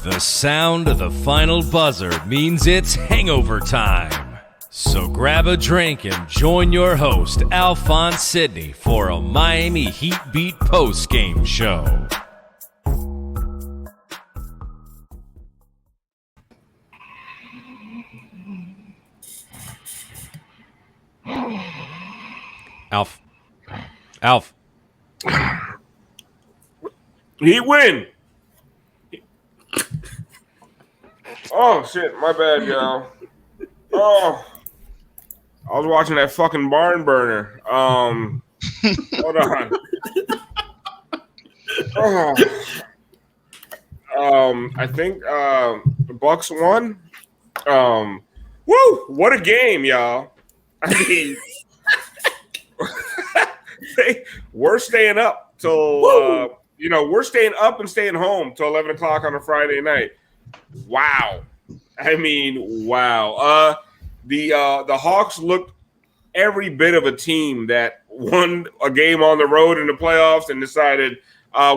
The sound of the final buzzer means it's hangover time. So grab a drink and join your host, Alphonse Sidney, for a Miami Heat Beat post-game show. Alf. He win. Oh, shit. My bad, y'all. Oh. I was watching that fucking barn burner. Hold on. I think the Bucks won. Woo! What a game, y'all. I mean, we're staying up till we're staying up and staying home till 11 o'clock on a Friday night. Wow. I mean, wow. The Hawks looked every bit of a team that won a game on the road in the playoffs and decided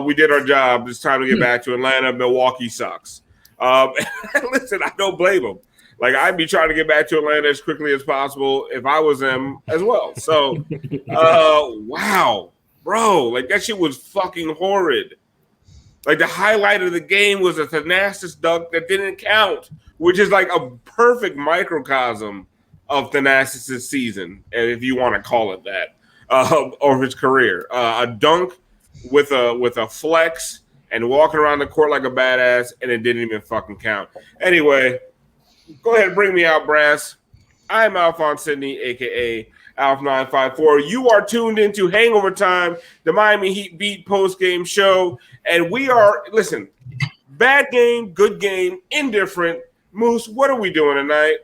we did our job. It's time to get back to Atlanta. Milwaukee sucks. Listen, I don't blame them. Like, I'd be trying to get back to Atlanta as quickly as possible if I was them as well. So, wow, bro. Like, that shit was fucking horrid. Like, the highlight of the game was a Thanasis dunk that didn't count, which is like a perfect microcosm of Thanasis' season, if you want to call it that, or his career. A dunk with a flex and walking around the court like a badass, and it didn't even fucking count. Anyway, go ahead and bring me out, Brass. I'm Alphonse Sidney, a.k.a. Alf954. You are tuned into Hangover Time, the Miami Heat Beat post-game show. And we are, listen, bad game, good game, indifferent. Moose, what are we doing tonight?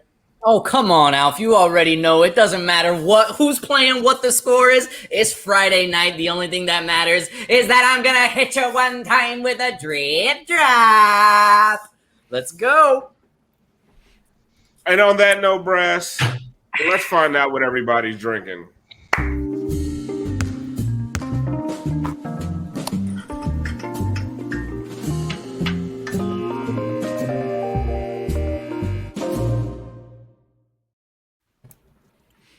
Oh, come on, Alf. You already know. It doesn't matter who's playing, what the score is. It's Friday night. The only thing that matters is that I'm going to hit you one time with a drip drop. Let's go. And on that note, Brass, let's find out what everybody's drinking.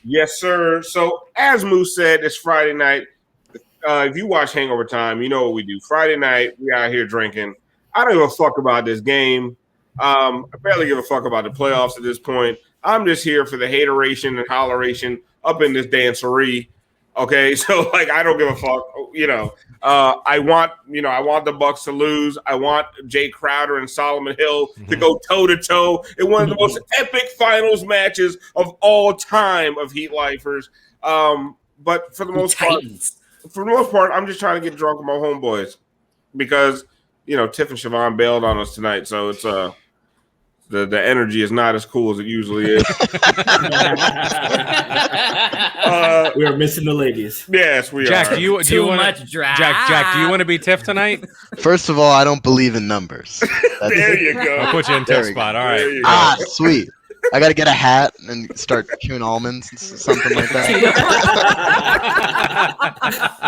Yes, sir. So, as Moose said, it's Friday night. If you watch Hangover Time, you know what we do. Friday night, we out here drinking. I don't give a fuck about this game. I barely give a fuck about the playoffs at this point. I'm just here for the hateration and holleration up in this dancery. Okay, so like I don't give a fuck. I want the Bucks to lose. I want Jay Crowder and Solomon Hill to go toe to toe in one of the most epic finals matches of all time of Heat lifers. But for the most part, I'm just trying to get drunk with my homeboys because Tiff and Siobhan bailed on us tonight, so it's the energy is not as cool as it usually is. We are missing the ladies. Yes, we Jack, are. do you want Jack, do you want to be Tiff tonight? First of all, I don't believe in numbers. There you go. I'll put you in Tiff's spot. All right. Sweet. I got to get a hat and start chewing almonds, something like that.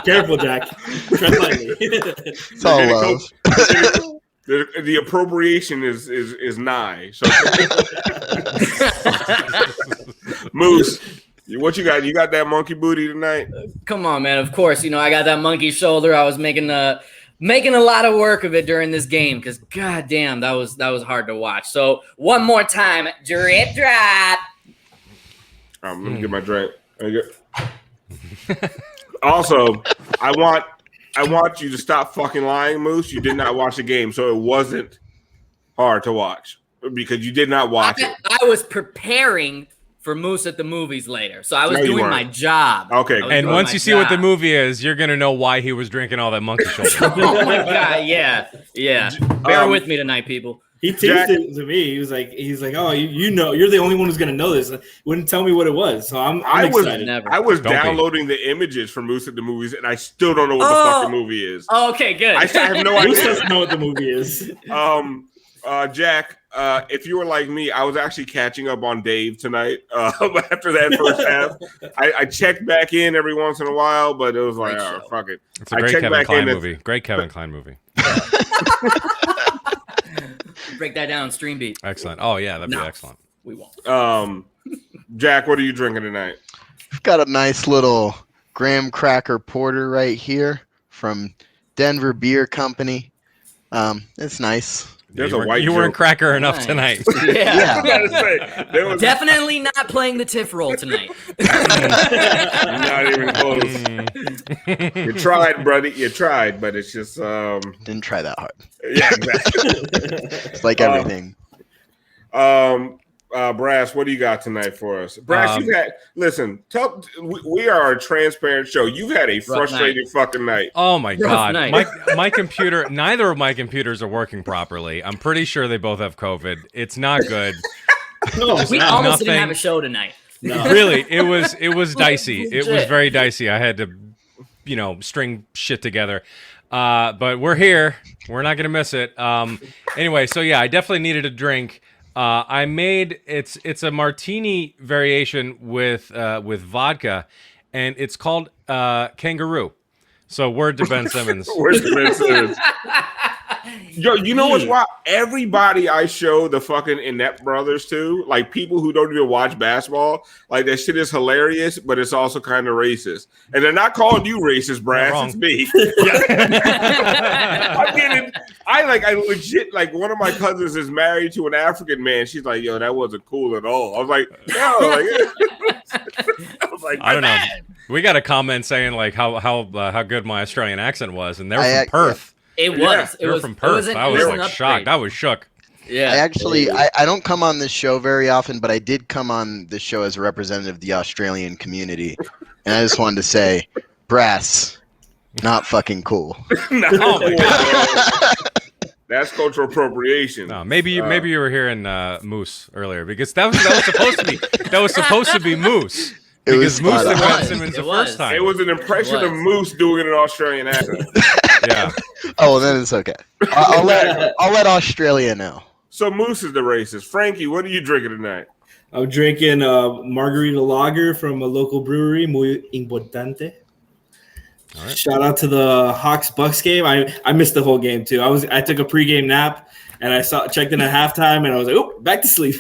Careful, Jack. Tread lightly. It's all love. The appropriation is nigh. So, Moose, what you got? You got that monkey booty tonight? Come on, man. Of course, I got that monkey shoulder. I was making a lot of work of it during this game because, goddamn, that was hard to watch. So one more time, drip drop. Let me get my drink. Also, I want you to stop fucking lying, Moose. You did not watch the game, so it wasn't hard to watch because you did not watch it. I was preparing for Moose at the movies later, so I was doing my job. Okay. And once you see what the movie is, you're going to know why he was drinking all that monkey shoulder. Oh, my God, yeah. Bear with me tonight, people. He teased it to me. He's like, oh, you're the only one who's gonna know this. Wouldn't tell me what it was, so I'm excited. I was downloading the images for Moose at the movies, and I still don't know what the fuck the movie is. Oh, okay, good. I have no idea. Moose doesn't know what the movie is. Jack, if you were like me, I was actually catching up on Dave tonight. After that first half, I checked back in every once in a while, but it was like, oh, fuck it. It's a great Kevin Kline movie. Great Kevin Kline movie. Break that down, stream beat. Excellent. Oh yeah, that'd No. be excellent. We won't. Jack, what are you drinking tonight? I've got a nice little graham cracker porter right here from Denver Beer Company. It's nice. There's you a white You weren't joke. cracker enough Nice. tonight. Yeah. I gotta say, there was Definitely not playing the tiff role tonight. not even close. You tried, buddy. You tried, but it's just Didn't try that hard. yeah, exactly. It's like everything. Brass, what do you got tonight for us? Brass, you've had we are a transparent show. You've had a frustrating fucking night. Oh my god, night. my computer. Neither of my computers are working properly. I'm pretty sure they both have COVID. It's not good. No, We not almost didn't nothing. have a show tonight. no. Really, it was dicey. It was Legit. very dicey. I had to, string shit together. But we're here. We're not gonna miss it. Anyway, so yeah, I definitely needed a drink. I made it's a martini variation with vodka, and it's called Kangaroo. So word to Ben Simmons. Where's the message? Yo, you know what's wild? Everybody I show the fucking Inept brothers to, like people who don't even watch basketball, like that shit is hilarious, but it's also kind of racist. And they're not calling you racist, Brass. wrong. It's me. I legit, like one of my cousins is married to an African man. She's like, yo, that wasn't cool at all. I was like, no, I was like, I don't know. "Man." We got a comment saying like how good my Australian accent was, and they're I- from Perth. It was. Yeah, It They're was from it was Perth. an- I it was an like upgrade. shocked. I was shook. Yeah. I actually I don't come on this show very often, but I did come on this show as a representative of the Australian community. And I just wanted to say, Brass, not fucking cool. No. Oh my god. That's cultural appropriation. No, maybe you were hearing Moose earlier because that was supposed to be Moose. It was Because Moose spot and on. Ben Simmons the It was. first time. It was an impression It was. of Moose doing an Australian accent. Yeah. Oh, well, then it's okay. I'll let Australia know. So Moose is the racist. Frankie, what are you drinking tonight? I'm drinking margarita lager from a local brewery, Muy Importante. All right. Shout out to the Hawks Bucks game. I missed the whole game too. I took a pregame nap and I checked in at halftime and I was like, oh, back to sleep.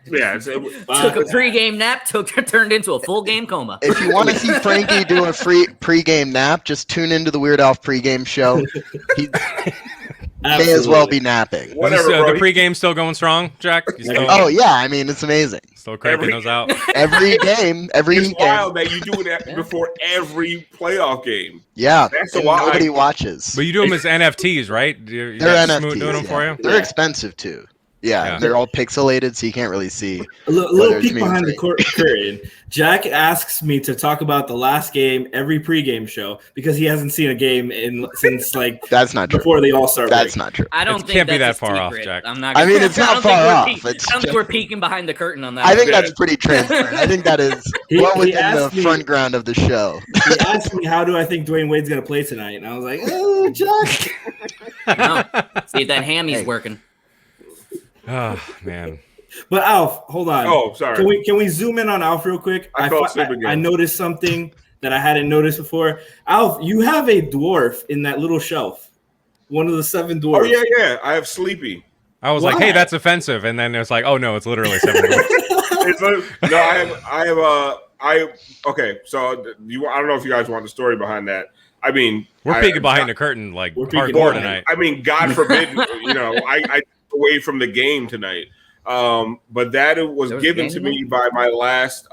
Yeah, Took a pregame nap, turned into a full game coma. If you want to see Frankie do a free pregame nap, just tune into the Weird Al pregame show. He may as well be napping. whatever, Is bro. the pregame still going strong, Jack? You still, Oh yeah, I mean it's amazing. still cranking Every- those out? Every game, It's game. wild that you do it before every playoff game. Yeah, That's and why nobody watches. But you do them as NFTs, right? You They're got NFTs. Smoot doing them for yeah. you? They're expensive too. Yeah, Yeah. they're all pixelated, so you can't really see. A little Whether it's peek me or behind the Drake. curtain. Jack asks me to talk about the last game every pregame show because he hasn't seen a game since like That's not true. before the All-Star That's break. not true. I don't It think can't be that's that a far off, secret. Jack. I'm not. I mean, it's not far off. I It's don't think just- we're peeking behind the curtain on that. I think Yeah. that's pretty transparent. I think that is He well within the asked me- front ground of the show. He asked me, how do I think Dwayne Wade's going to play tonight? And I was like, oh, Jack. No. See if that hammy's Hey. working. Oh man. But Alf, hold on. Oh, sorry. Can we zoom in on Alf real quick? I fell asleep again. I noticed something that I hadn't noticed before. Alf, you have a dwarf in that little shelf. One of the 7 dwarfs. Oh yeah. I have Sleepy. I was Why? like, hey, that's offensive, and then it's like, oh no, it's literally 7 goals. It's like, no, okay. So I don't know if you guys want the story behind that. I mean, We're peeking behind the curtain like We're peeking hardcore behind. tonight. I mean, God forbid, I took away from the game tonight. But that was There was a given game to me by my last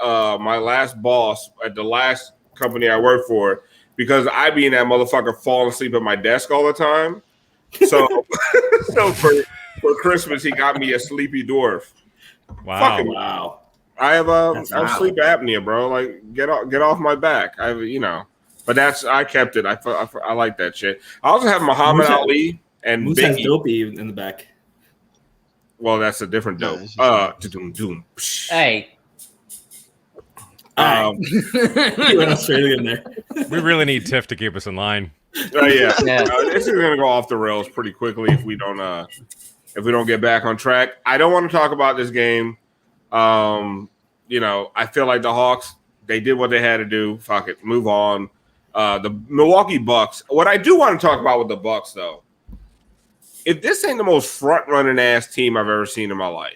boss at the last company I worked for, because I be in that motherfucker falling asleep at my desk all the time. So, so for Christmas, he got me a sleepy dwarf. Wow. Fucking Wow. I have That's I have wild. sleep apnea, bro. Like get off my back. But I kept it. I like that shit. I also have Muhammad Moose has- Ali and Moose has Biggie. Dopey in the back. Well, that's a different No, dope. it's just- Doom. Hey. Um, You went Australian there. We really need Tiff to keep us in line. yeah. Yeah. This is gonna go off the rails pretty quickly if we don't get back on track. I don't want to talk about this game. I feel like the Hawks, they did what they had to do. Fuck it, move on. The Milwaukee Bucks. What I do want to talk about with the Bucks, though, if this ain't the most front-running ass team I've ever seen in my life.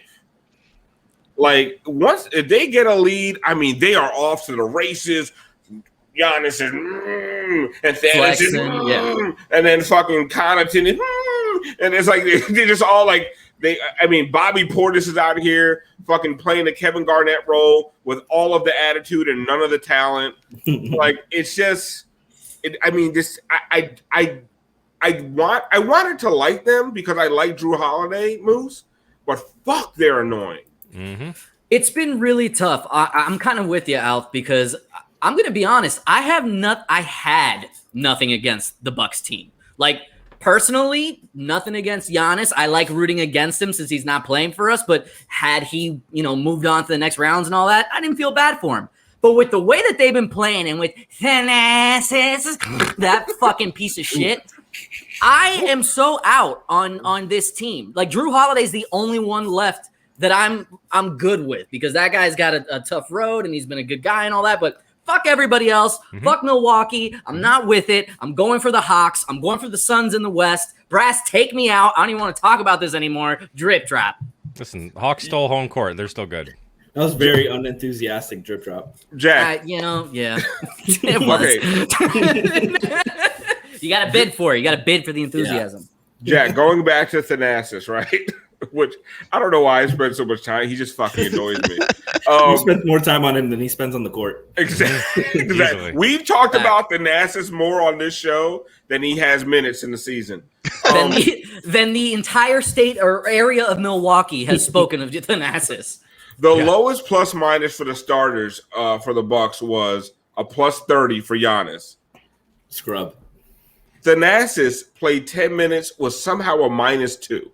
Like, if they get a lead, I mean, they are off to the races. Giannis is and Thanasis is and then fucking Connaughton is and it's like they're just all like Bobby Portis is out here fucking playing the Kevin Garnett role with all of the attitude and none of the talent. Like, it's just I wanted to like them because I like Drew Holiday moves, but fuck, they're annoying. Mm-hmm. It's been really tough. I'm kind of with you, Alf, because I'm going to be honest. I had nothing against the Bucks team. Like, personally, nothing against Giannis. I like rooting against him since he's not playing for us. But had he, moved on to the next rounds and all that, I didn't feel bad for him. But with the way that they've been playing and with Thanasis, that fucking piece of shit, I am so out on this team. Like, Drew Holiday's the only one left that I'm good with because that guy's got a tough road and he's been a good guy and all that. But fuck everybody else. Mm-hmm. Fuck Milwaukee. I'm not with it. I'm going for the Hawks. I'm going for the Suns in the West. Brass, take me out. I don't even want to talk about this anymore. Drip drop. Listen, Hawks stole home court. They're still good. That was very unenthusiastic drip drop. Jack. Yeah. It was. You got to bid for it. You got to bid for the enthusiasm. Yeah. Jack, going back to Thanasis, right? Which I don't know why I spend so much time. He just fucking annoys me. You spend more time on him than he spends on the court. Exactly. We've talked about Thanasis more on this show than he has minutes in the season. Then the entire state or area of Milwaukee has spoken of Thanasis. The lowest plus minus for the starters for the Bucks was a plus 30 for Giannis. Scrub. Thanasis played 10 minutes, was somehow a minus 2.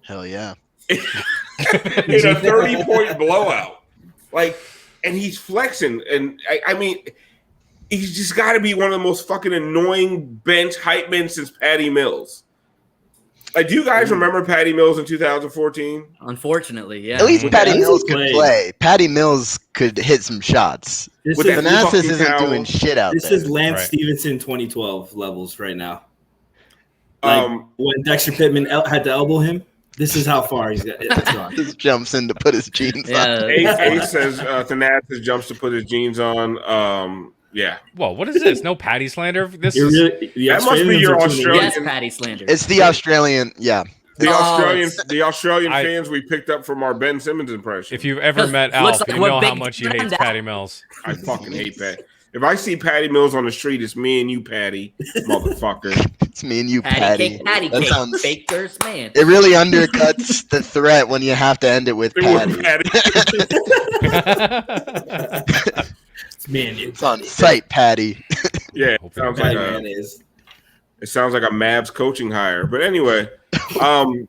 Hell yeah. In a 30-point blowout. Like, and he's flexing. And I mean, he's just got to be one of the most fucking annoying bench hype men since Patty Mills. Like, do you guys remember Patty Mills in 2014? Unfortunately, yeah. At least Patty Mills could play. Patty Mills could hit some shots. Thanasis isn't doing shit out there. This is Lance Stevenson 2012 levels right now. Like, when Dexter Pittman had to elbow him, this is how far it's gone. Just jumps in to put his jeans on. Ace says Thanasis jumps to put his jeans on. Yeah. Whoa, what is this? No Patty slander? That must be your Australian. Yes, Patty slander. It's the Australian, yeah. The Australian fans we picked up from our Ben Simmons impression. If you've ever met Alf, you know how much he hates Patty Mills. I fucking hate Patty. If I see Patty Mills on the street, it's me and you, Patty, motherfucker. It's me and you, Patty. Patty that cake, sounds, Baker's man. It really undercuts the threat when you have to end it with Patty. It's on site, Patty. Yeah, it sounds like a Mavs coaching hire. But anyway, I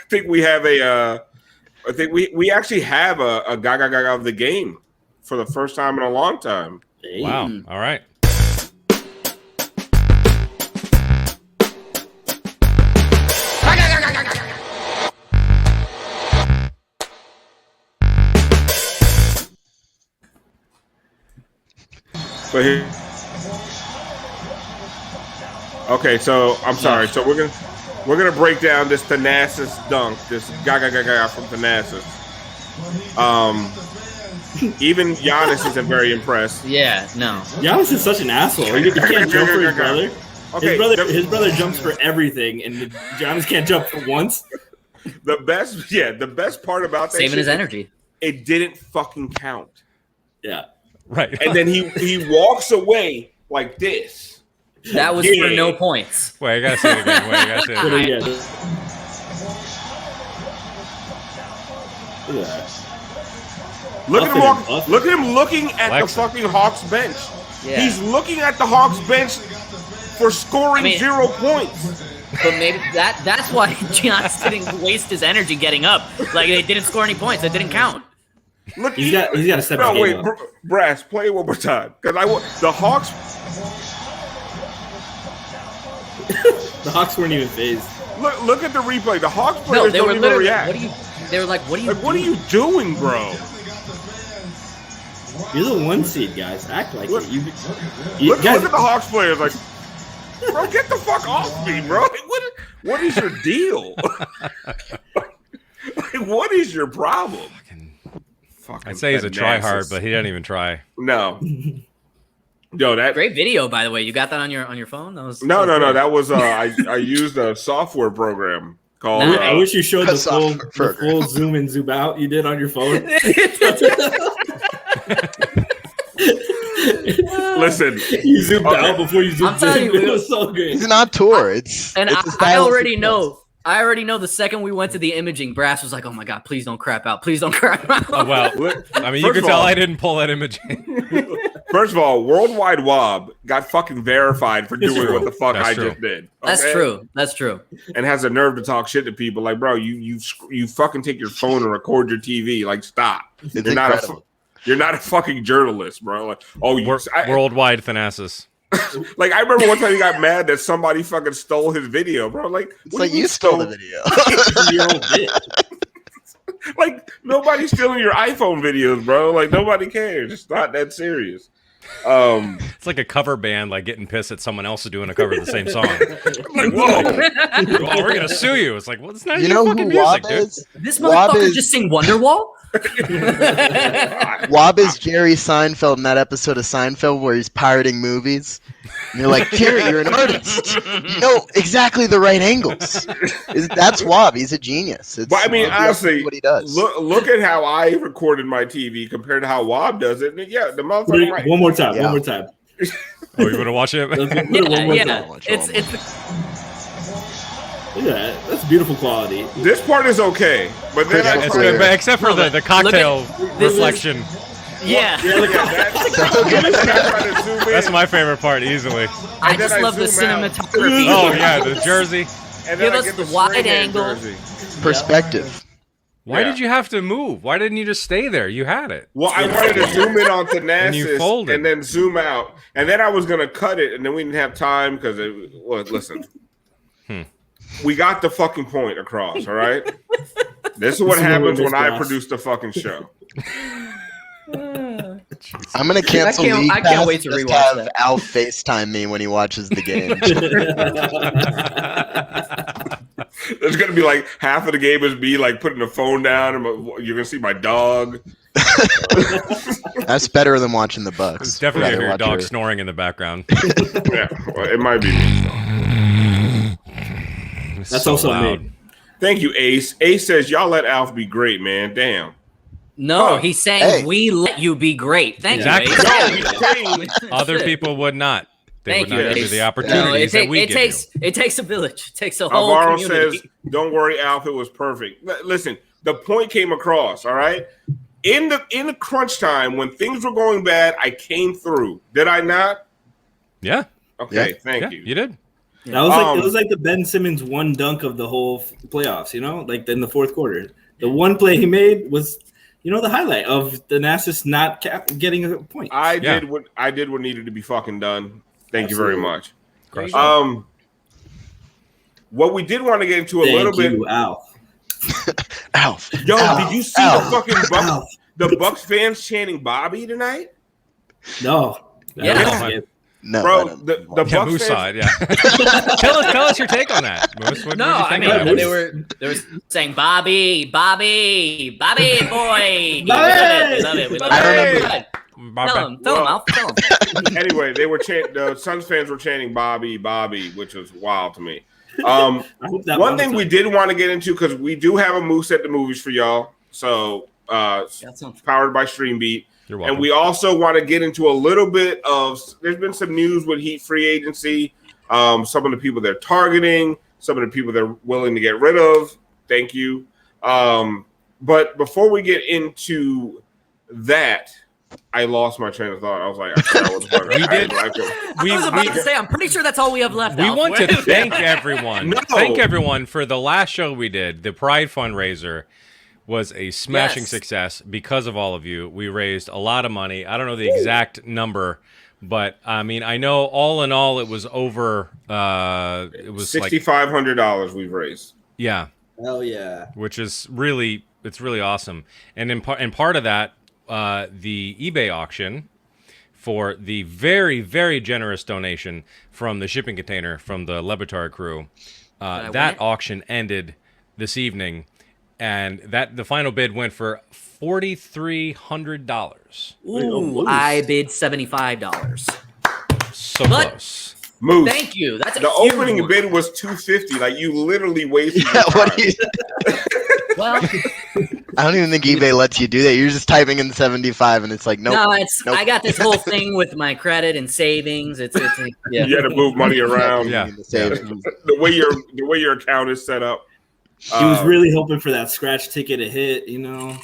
think we have we actually have a Gaga of the game for the first time in a long time. Wow. All right. So here. Okay, so I'm sorry. So we're gonna break down this Thanasis dunk, this Gaga from Thanasis. Even Giannis isn't very impressed. Yeah, no. Giannis is such an asshole. He can't jump for his brother. Okay, his brother jumps for everything, and Giannis can't jump for once. The best part about that saving his energy. It didn't fucking count. Yeah. Right. And then he walks away like this. That was for no points. Wait, I gotta say it again. Look at him looking at the fucking Hawks bench. Yeah. He's looking at the Hawks bench for scoring 0 points. But maybe that's why Giannis didn't waste his energy getting up. Like, they didn't score any points. It didn't count. Look, he's got to step up. No, wait, Brass, play it one more time. Because the Hawks. The Hawks weren't even phased. Look at the replay. The Hawks players don't even react. They were like, what are you doing, bro? You're the 1 seed, guys. Act like it. Look at the Hawks players like, bro, get the fuck off me, bro. What is your deal? What is your problem? I'd say he's a tryhard, but he doesn't even try. No. Yo, that great video, by the way. You got that on your phone? That was no. That was I used a software program called. I wish you showed the full zoom and zoom out you did on your phone. Listen, you zoomed out before you zoomed in. It was so good. He's on tour. I already know. I already know the second we went to the imaging, Brass was like, "Oh my god, please don't crap out. Please don't crap out." Oh, well, I mean, you can tell I didn't pull that imaging. First of all, Worldwide Wob got fucking verified for doing what the fuck I just did. Okay? That's true. And has the nerve to talk shit to people like, bro, you fucking take your phone and record your TV. Like, stop. You're not a fucking journalist, bro. Like, worldwide Thanasis. Like, I remember one time he got mad that somebody fucking stole his video, bro. Like, it's like you stole the video. Like, nobody's stealing your iPhone videos, bro. Like, nobody cares. It's not that serious. It's like a cover band, like getting pissed at someone else doing a cover of the same song. Like, whoa, we're gonna sue you. It's like, well, it's not your fucking music, dude. This motherfucker just sing Wonderwall. Wob is Jerry Seinfeld in that episode of Seinfeld where he's pirating movies. And you're like, Jerry, you're an artist. You know exactly the right angles. That's Wob. He's a genius. But I mean, honestly, what he does. Look at how I recorded my TV compared to how Wob does it. And yeah, the motherfucker. Right. One more time. Oh, you want to watch it? It's look at that. That's beautiful quality. This part is okay, but then it's good, except for the cocktail reflection. Yeah. Look at that. That's my favorite part, easily. I just love the cinematography. Oh yeah, the jersey. And give us the wide angle perspective. Why did you have to move? Why didn't you just stay there? You had it. Well, I wanted to zoom in on Thanasis and then zoom out, and then I was gonna cut it, and then we didn't have time because listen. We got the fucking point across, all right? This is what happens when I produce the fucking show. I'm gonna cancel League Pass. I can't wait to rewatch that. Al FaceTime me when he watches the game. There's gonna be like half of the game is me like putting the phone down, and you're gonna see my dog. That's better than watching the Bucks. It's definitely hear your dog snoring in the background. Yeah, well, it might be me. That's so also loud. me. Thank you, Ace. Ace says y'all let Alf be great, man. Damn. No, he's saying we let you be great. Thank you, Ace. No, other people would not. They would not give you the No, opportunities that we give you. It takes a village. It takes a whole Alvaro community. says, "Don't worry, Alf. It was perfect." Listen, the point came across. All right. In the crunch time when things were going bad, I came through. Did I not? Yeah. Okay. Thank you. You did. That was like it was like the Ben Simmons one dunk of the whole playoffs, like in the fourth quarter. The one play he made was, the highlight of Thanasis not getting a point. I did what needed to be fucking done. Thank you very much. What we did want to get into a little bit, Alf. Yo, did you see the fucking Bucks? The Bucks fans chanting Bobby tonight? No. No, bro, the Bucks Moose side, yeah. tell us your take on that, Moose. What I mean, they were saying Bobby boy. We love it. Tell him, Alf. Tell him. Anyway, the Suns fans were chanting Bobby, which was wild to me. One thing we did want to get into, because we do have a Moose at the Movies for y'all. So powered by Streambeat. You're welcome. And we also want to get into a little bit of, there's been some news with Heat free agency, some of the people they're targeting, some of the people they're willing to get rid of. Thank you. But before we get into that, I lost my train of thought. I was like, I was about to say, I'm pretty sure that's all we have left. We want to thank everyone. Thank everyone for the last show we did, the Pride fundraiser. Was a smashing success because of all of you. We raised a lot of money. I don't know the exact number, but I mean, I know all in all it was over. It was $6,500 we've raised. Yeah. Hell yeah. Which is really awesome. And in part of that, the eBay auction for the very, very generous donation from the shipping container from the Le Batard crew. That auction ended this evening, and the final bid went for $4,300. Ooh, I bid $75. So close. Moose. Thank you. That's the huge opening one. bid was $250. Like you literally wasted Yeah, your time. what do you, Well, I don't even think eBay lets you do that. You're just typing in 75, and it's like, nope. no, nope. I got this whole thing with my credit and savings. It's yeah. You had to move money around. Yeah. The way your account is set up. He was really hoping for that scratch ticket to hit, you know.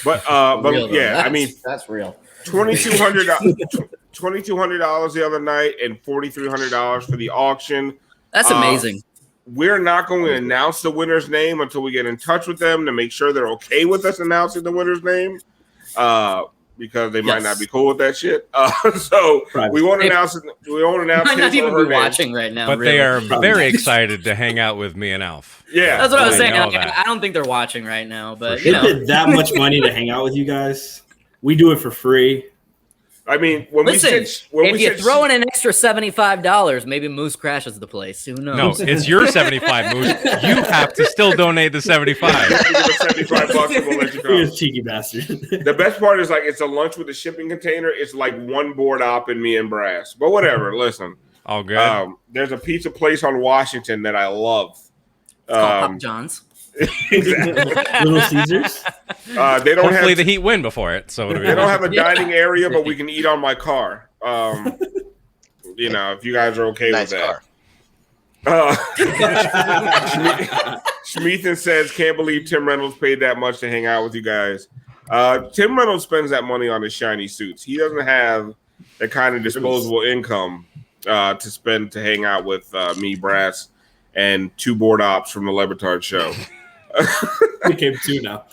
But Real, yeah, I mean, that's real. $2,200 the other night and $4,300 for the auction. That's amazing. We're not going to announce the winner's name until we get in touch with them to make sure they're okay with us announcing the winner's name, because they might not be cool with that shit. So we won't announce it. We won't announce. Might not even be watching right now, but really. they are very excited to hang out with me and Alf. Yeah, that's what I was saying. know Like, that. I don't think they're watching right now, but They paid that much money to hang out with you guys. We do it for free. I mean, when listen, if you throw in in an extra $75, maybe Moose crashes the place. Who knows? No, it's your 75, Moose. You have to still donate the 75. $75 and we'll let you You're a go. cheeky bastard. The best part is like it's a lunch with a shipping container. It's like one board op and me and Brass. But whatever. Listen, All good. there's a pizza place on Washington that I love. It's called Papa John's. Exactly. Little Caesars. They don't Hopefully have the Heat win before it. So it'll be they don't have a Yeah. dining area, but we can eat on my car. You know, if you guys are okay Nice with car. that. Schmeathan says, "Can't believe Tim Reynolds paid that much to hang out with you guys." Tim Reynolds spends that money on his shiny suits. He doesn't have the kind of disposable income to spend to hang out with me, Brass, and two board ops from the Lebertard show. Became two now.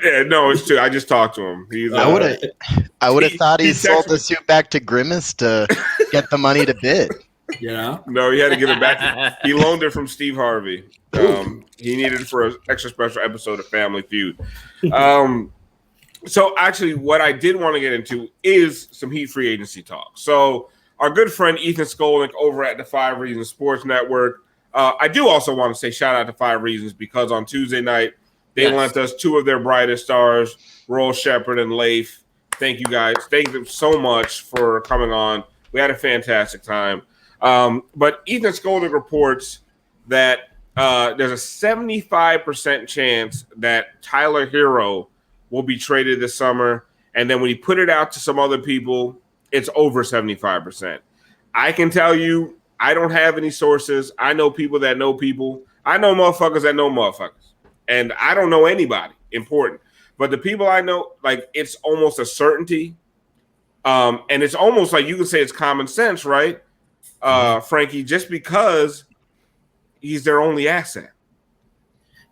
Yeah, no, it's two. I just talked to him. He's, I would have thought he he sold texted the me. suit back to Grimace to get the money to bid. You know? No, he had to give it back. He loaned it from Steve Harvey. He needed it for an extra special episode of Family Feud. So actually, what I did want to get into is some Heat free agency talk. So our good friend Ethan Skolnick over at the 5 Reasons Sports Network. I do also want to say shout out to 5 Reasons because on Tuesday night, they lent us two of their brightest stars, Roll Shepard and Leif. Thank you guys. Thank them so much for coming on. We had a fantastic time. But Ethan Skolnick reports that there's a 75% chance that Tyler Hero will be traded this summer. And then when you put it out to some other people, it's over 75%. I can tell you, I don't have any sources. I know people that know people. I know motherfuckers that know motherfuckers. And I don't know anybody important. But the people I know, like, it's almost a certainty. And it's almost like you could say it's common sense, right? Frankie, just because he's their only asset.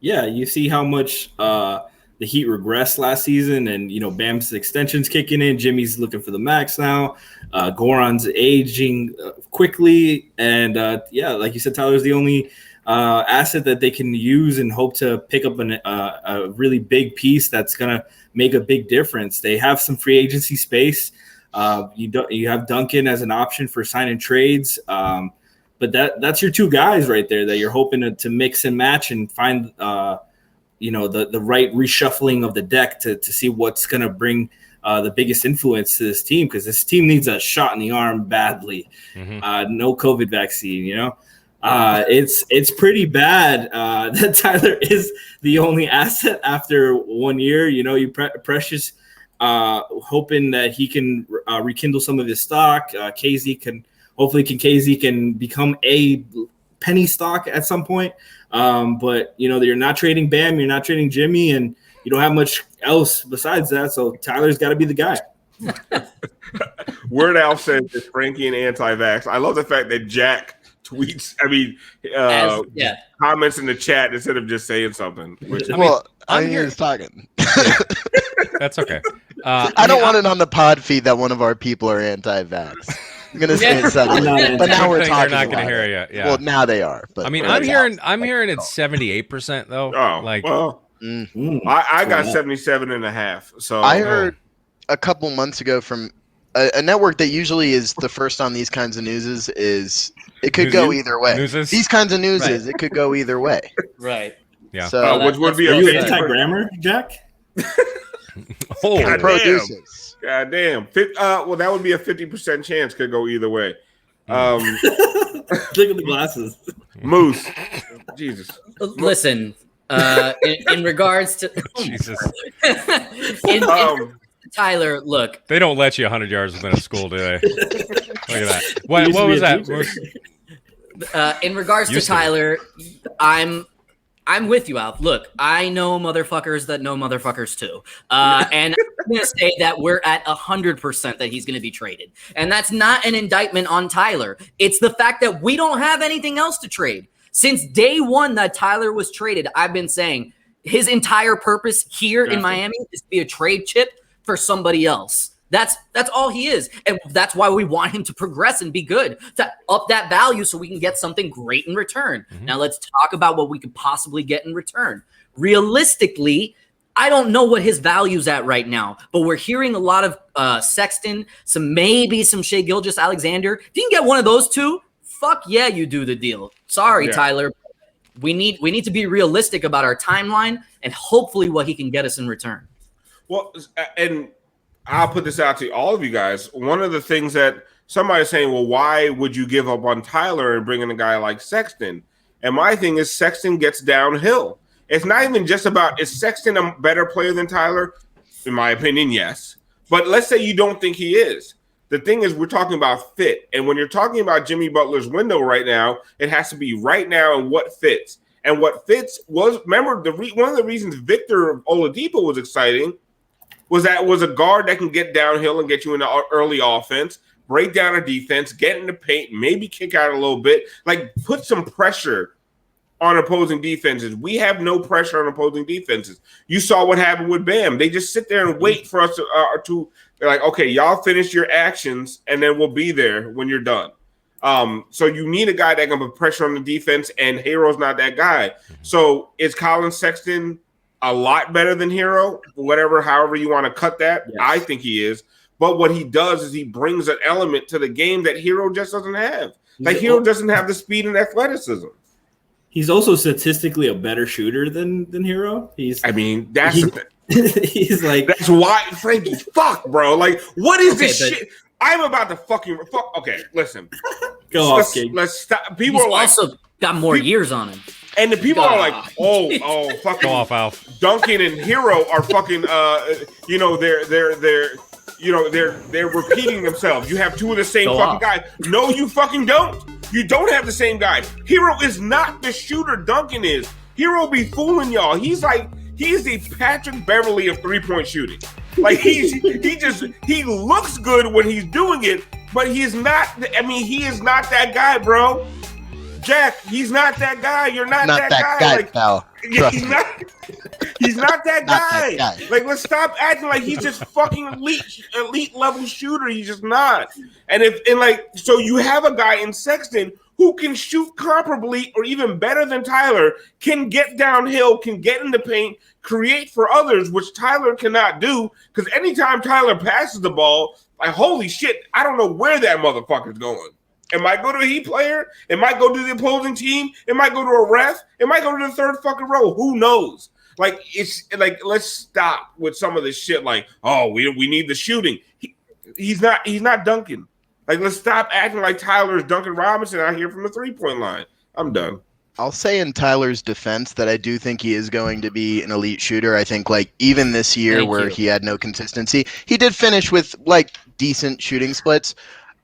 Yeah, you see how much the Heat regressed last season, and you know Bam's extension's kicking in. Jimmy's looking for the max now. Goran's aging quickly, and like you said, Tyler's the only asset that they can use and hope to pick up a really big piece that's gonna make a big difference. They have some free agency space. You have Duncan as an option for signing trades, but that's your two guys right there that you're hoping to mix and match and find. The right reshuffling of the deck to see what's going to bring the biggest influence to this team, because this team needs a shot in the arm badly. No COVID vaccine, it's pretty bad that Tyler is the only asset after 1 year. Precious hoping that he can rekindle some of his stock. KZ can become a penny stock at some point. But you're not trading Bam, you're not trading Jimmy, and you don't have much else besides that. So Tyler's got to be the guy. Weird Al says it's Frankie and anti-vax. I love the fact that Jack tweets. Comments in the chat instead of just saying something. He was talking. That's okay. I don't want it on the pod feed that one of our people are anti-vax. I'm gonna say it suddenly, but now we're talking. They're not going to about hear it. you. Yeah. Well, now they are. But I mean, I'm hearing it's 78% though. I got 77.5. So I heard a couple months ago from a network that usually is the first on these kinds of newses is it could go either way. Newses? These kinds of newses, it could go either way. Right. Yeah. So which would be Are a you 50%. anti-grammar, Jack? Oh, God produces. God damn. Well, that would be a 50% chance could go either way. Look at the glasses. Moose. Jesus. Listen, in regards to Jesus. in Um, Tyler, look, They don't let you 100 yards within a school, do they? Look at that. What Used to be was a that? teacher. in regards to Used to be. Tyler, I'm with you, Alf. Look, I know motherfuckers that know motherfuckers too. And I'm going to say that we're at 100% that he's going to be traded. And that's not an indictment on Tyler. It's the fact that we don't have anything else to trade. Since day one that Tyler was traded, I've been saying his entire purpose here in Miami is to be a trade chip for somebody else. That's all he is. And that's why we want him to progress and be good, to up that value so we can get something great in return. Now let's talk about what we could possibly get in return. Realistically, I don't know what his value's at right now, but we're hearing a lot of Sexton, maybe some Shai Gilgeous-Alexander. If you can get one of those two, fuck yeah, you do the deal. Sorry, Tyler. We need to be realistic about our timeline and hopefully what he can get us in return. Well, and I'll put this out to all of you guys. One of the things that somebody's saying, well, why would you give up on Tyler and bring in a guy like Sexton? And my thing is Sexton gets downhill. It's not even just about, is Sexton a better player than Tyler? In my opinion, yes. But let's say you don't think he is. The thing is, we're talking about fit. And when you're talking about Jimmy Butler's window right now, it has to be right now and what fits. And what fits was, remember, one of the reasons Victor Oladipo was exciting was that it was a guard that can get downhill and get you into early offense, break down a defense, get in the paint, maybe kick out a little bit, like put some pressure on opposing defenses. We have no pressure on opposing defenses. You saw what happened with Bam. They just sit there and wait for us to they're like, okay, y'all finish your actions, and then we'll be there when you're done. So you need a guy that can put pressure on the defense, and Hero's not that guy. So is Colin Sexton a lot better than Hero? However you want to cut that, yes. I think he is. But what he does is he brings an element to the game that Hero just doesn't have. Like Hero doesn't have the speed and athleticism. He's also statistically a better shooter than Hero. He's like, that's why, Frankie. Fuck, bro. Like, what is this shit? I'm about to fucking fuck. Okay, listen. Let's stop. People are like, also got more years on him. And the people are like, oh, fucking go off, Alf. Duncan and Hero are fucking, they're repeating themselves. You have two of the same fucking guys. No, you fucking don't. You don't have the same guy. Hero is not the shooter Duncan is. Hero be fooling y'all. He's the Patrick Beverly of 3-point shooting. Like he looks good when he's doing it, but he's not. I mean, he is not that guy, bro. Jack, he's not that guy. You're not that guy. Like, pal. He's not that guy. Like, let's stop acting like he's just fucking elite level shooter. He's just not. So you have a guy in Sexton who can shoot comparably or even better than Tyler, can get downhill, can get in the paint, create for others, which Tyler cannot do. Because anytime Tyler passes the ball, like, holy shit, I don't know where that motherfucker's going. It might go to a Heat player. It might go to the opposing team. It might go to a ref. It might go to the third fucking row. Who knows? Like, it's like, let's stop with some of this shit. Like, oh, we need the shooting. He's not Duncan. Like, let's stop acting like Tyler's Duncan Robinson out here from the 3-point line. I'm done. I'll say in Tyler's defense that I do think he is going to be an elite shooter. I think, like, even this year he had no consistency, he did finish with, like, decent shooting splits.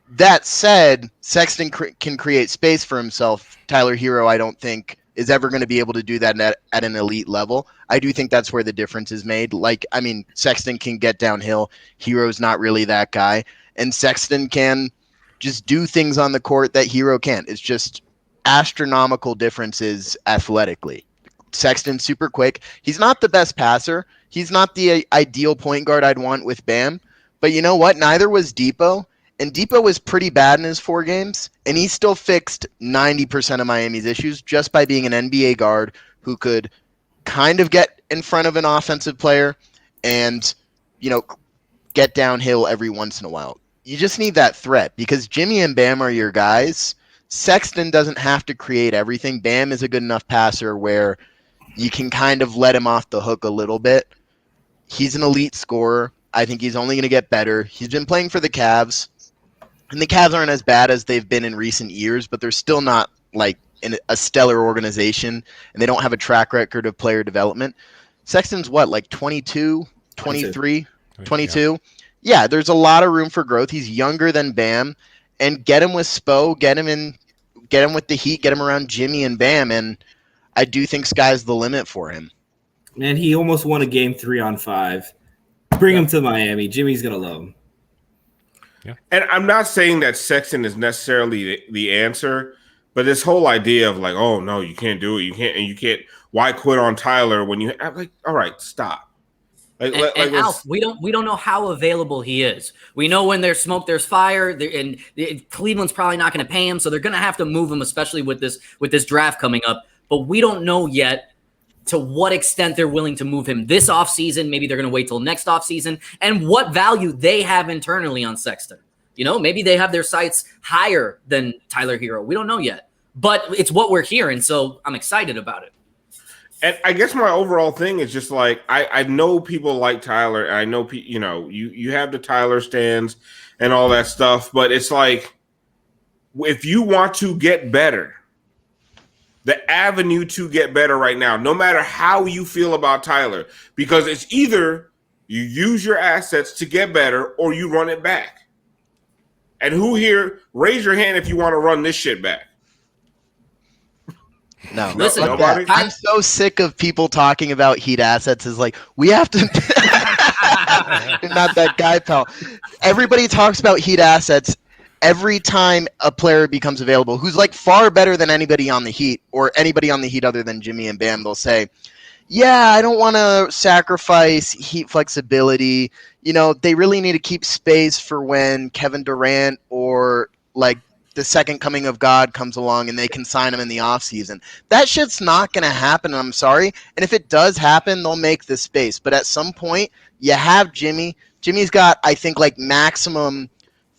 That said, Sexton can create space for himself. Tyler Hero, I don't think, is ever going to be able to do that at an elite level. I do think that's where the difference is made. Like, I mean, Sexton can get downhill. Hero's not really that guy. And Sexton can just do things on the court that Hero can't. It's just astronomical differences athletically. Sexton's super quick. He's not the best passer. He's not the ideal point guard I'd want with Bam. But you know what? Neither was Depot. And Depot was pretty bad in his 4 games, and he still fixed 90% of Miami's issues just by being an NBA guard who could kind of get in front of an offensive player and, get downhill every once in a while. you just need that threat because Jimmy and Bam are your guys. Sexton doesn't have to create everything. Bam is a good enough passer where you can kind of let him off the hook a little bit. He's an elite scorer. I think he's only going to get better. He's been playing for the Cavs, and the Cavs aren't as bad as they've been in recent years, but they're still not like in a stellar organization, and they don't have a track record of player development. Sexton's what, like 22, 23, 22? Yeah, there's a lot of room for growth. He's younger than Bam, and get him with Spo, get him with the Heat, get him around Jimmy and Bam, and I do think sky's the limit for him. Man, he almost won a game 3-on-5. Bring him to Miami. Jimmy's going to love him. Yeah. And I'm not saying that Sexton is necessarily the answer, but this whole idea of like, oh, no, you can't do it. You can't. Why quit on Tyler when you – I'm like, all right, stop. And Alf, we don't know how available he is. We know when there's smoke, there's fire, and Cleveland's probably not going to pay him, so they're going to have to move him, especially with this draft coming up. But we don't know yet to what extent they're willing to move him this offseason. Maybe they're going to wait till next offseason, and what value they have internally on Sexton. You know, maybe they have their sights higher than Tyler Hero. We don't know yet, but it's what we're hearing, so I'm excited about it. And I guess my overall thing is just like, I know people like Tyler, and I know, you have the Tyler stands and all that stuff, but it's like, if you want to get better, the avenue to get better right now, no matter how you feel about Tyler, because it's either you use your assets to get better or you run it back. And who here, raise your hand if you want to run this shit back. No, listen, I'm so sick of people talking about Heat assets. Is like, we have to not that guy, pal. Everybody talks about Heat assets every time a player becomes available who's like far better than anybody on the Heat or anybody on the Heat other than Jimmy and Bam. They'll say, yeah, I don't want to sacrifice Heat flexibility. You know, they really need to keep space for when Kevin Durant or like the second coming of God comes along and they can sign him in the offseason. That shit's not going to happen, I'm sorry. And if it does happen, they'll make the space. But at some point, you have Jimmy. Jimmy's got, I think, like maximum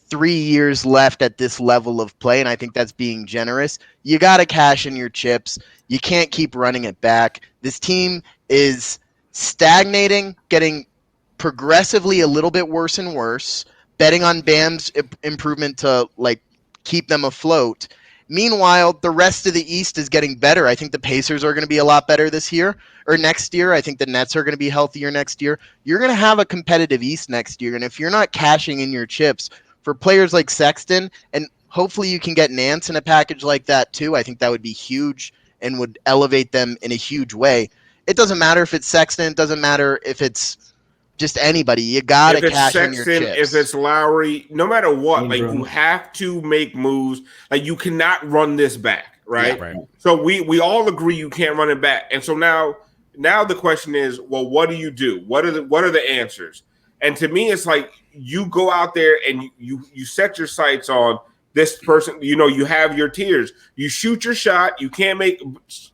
3 years left at this level of play, and I think that's being generous. You got to cash in your chips. You can't keep running it back. This team is stagnating, getting progressively a little bit worse and worse, betting on Bam's improvement to, like, keep them afloat. Meanwhile, the rest of the East is getting better. I think the Pacers are going to be a lot better this year or next year. I think the Nets are going to be healthier next year. You're going to have a competitive East next year, and if you're not cashing in your chips for players like Sexton, and hopefully you can get Nance in a package like that too, I think that would be huge and would elevate them in a huge way. It doesn't matter if it's Sexton. It doesn't matter if it's just anybody. You got to cash in your chips. If it's Lowry, no matter what, like you have to make moves. Like you cannot run this back, right? Yeah, right. So we all agree you can't run it back. And so now the question is, well, what do you do? What are the answers? And to me, it's like you go out there and you set your sights on this person. You know, you have your tiers. You shoot your shot. You can't make,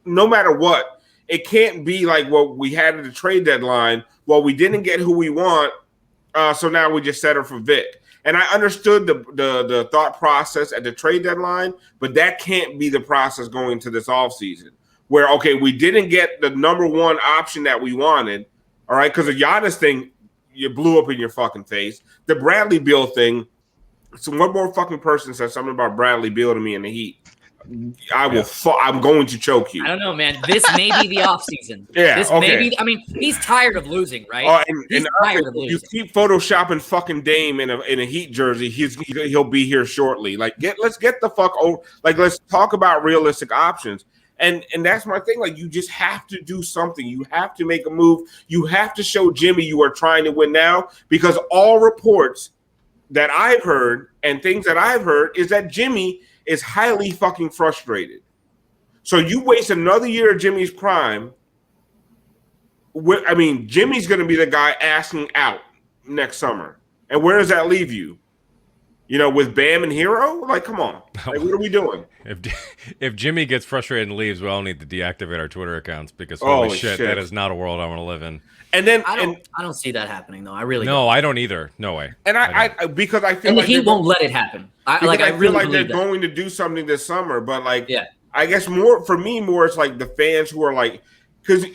no matter what. It can't be like what we had at the trade deadline. Well, we didn't get who we want, so now we just settle for Vic. And I understood the thought process at the trade deadline, but that can't be the process going into this offseason where, okay, we didn't get the number one option that we wanted, all right, because the Giannis thing, you blew up in your fucking face. The Bradley Beal thing, so one more fucking person said something about Bradley Beal to me in the Heat. I'm going to choke you. I don't know, man. This may be the offseason. Yeah, this okay. may be, I mean, he's tired of losing, right? He's tired of losing. You keep photoshopping fucking Dame in a Heat jersey, he'll be here shortly. Like, let's get the fuck over. Like, let's talk about realistic options. And that's my thing. Like, you just have to do something. You have to make a move. You have to show Jimmy you are trying to win now, because all reports that I've heard and things that I've heard is that Jimmy is highly fucking frustrated. So you waste another year of Jimmy's prime. I mean, Jimmy's going to be the guy asking out next summer. And where does that leave you? with Bam and Hero. Like, come on, like, what are we doing? If Jimmy gets frustrated and leaves, we all need to deactivate our Twitter accounts because holy shit, that is not a world I want to live in. And then I don't see that happening though. I really no, don't. I don't either. No way. And I because I feel and like he won't let it happen. I feel like they're that. going to do something this summer, but like, yeah. I guess more it's like the fans who are like, because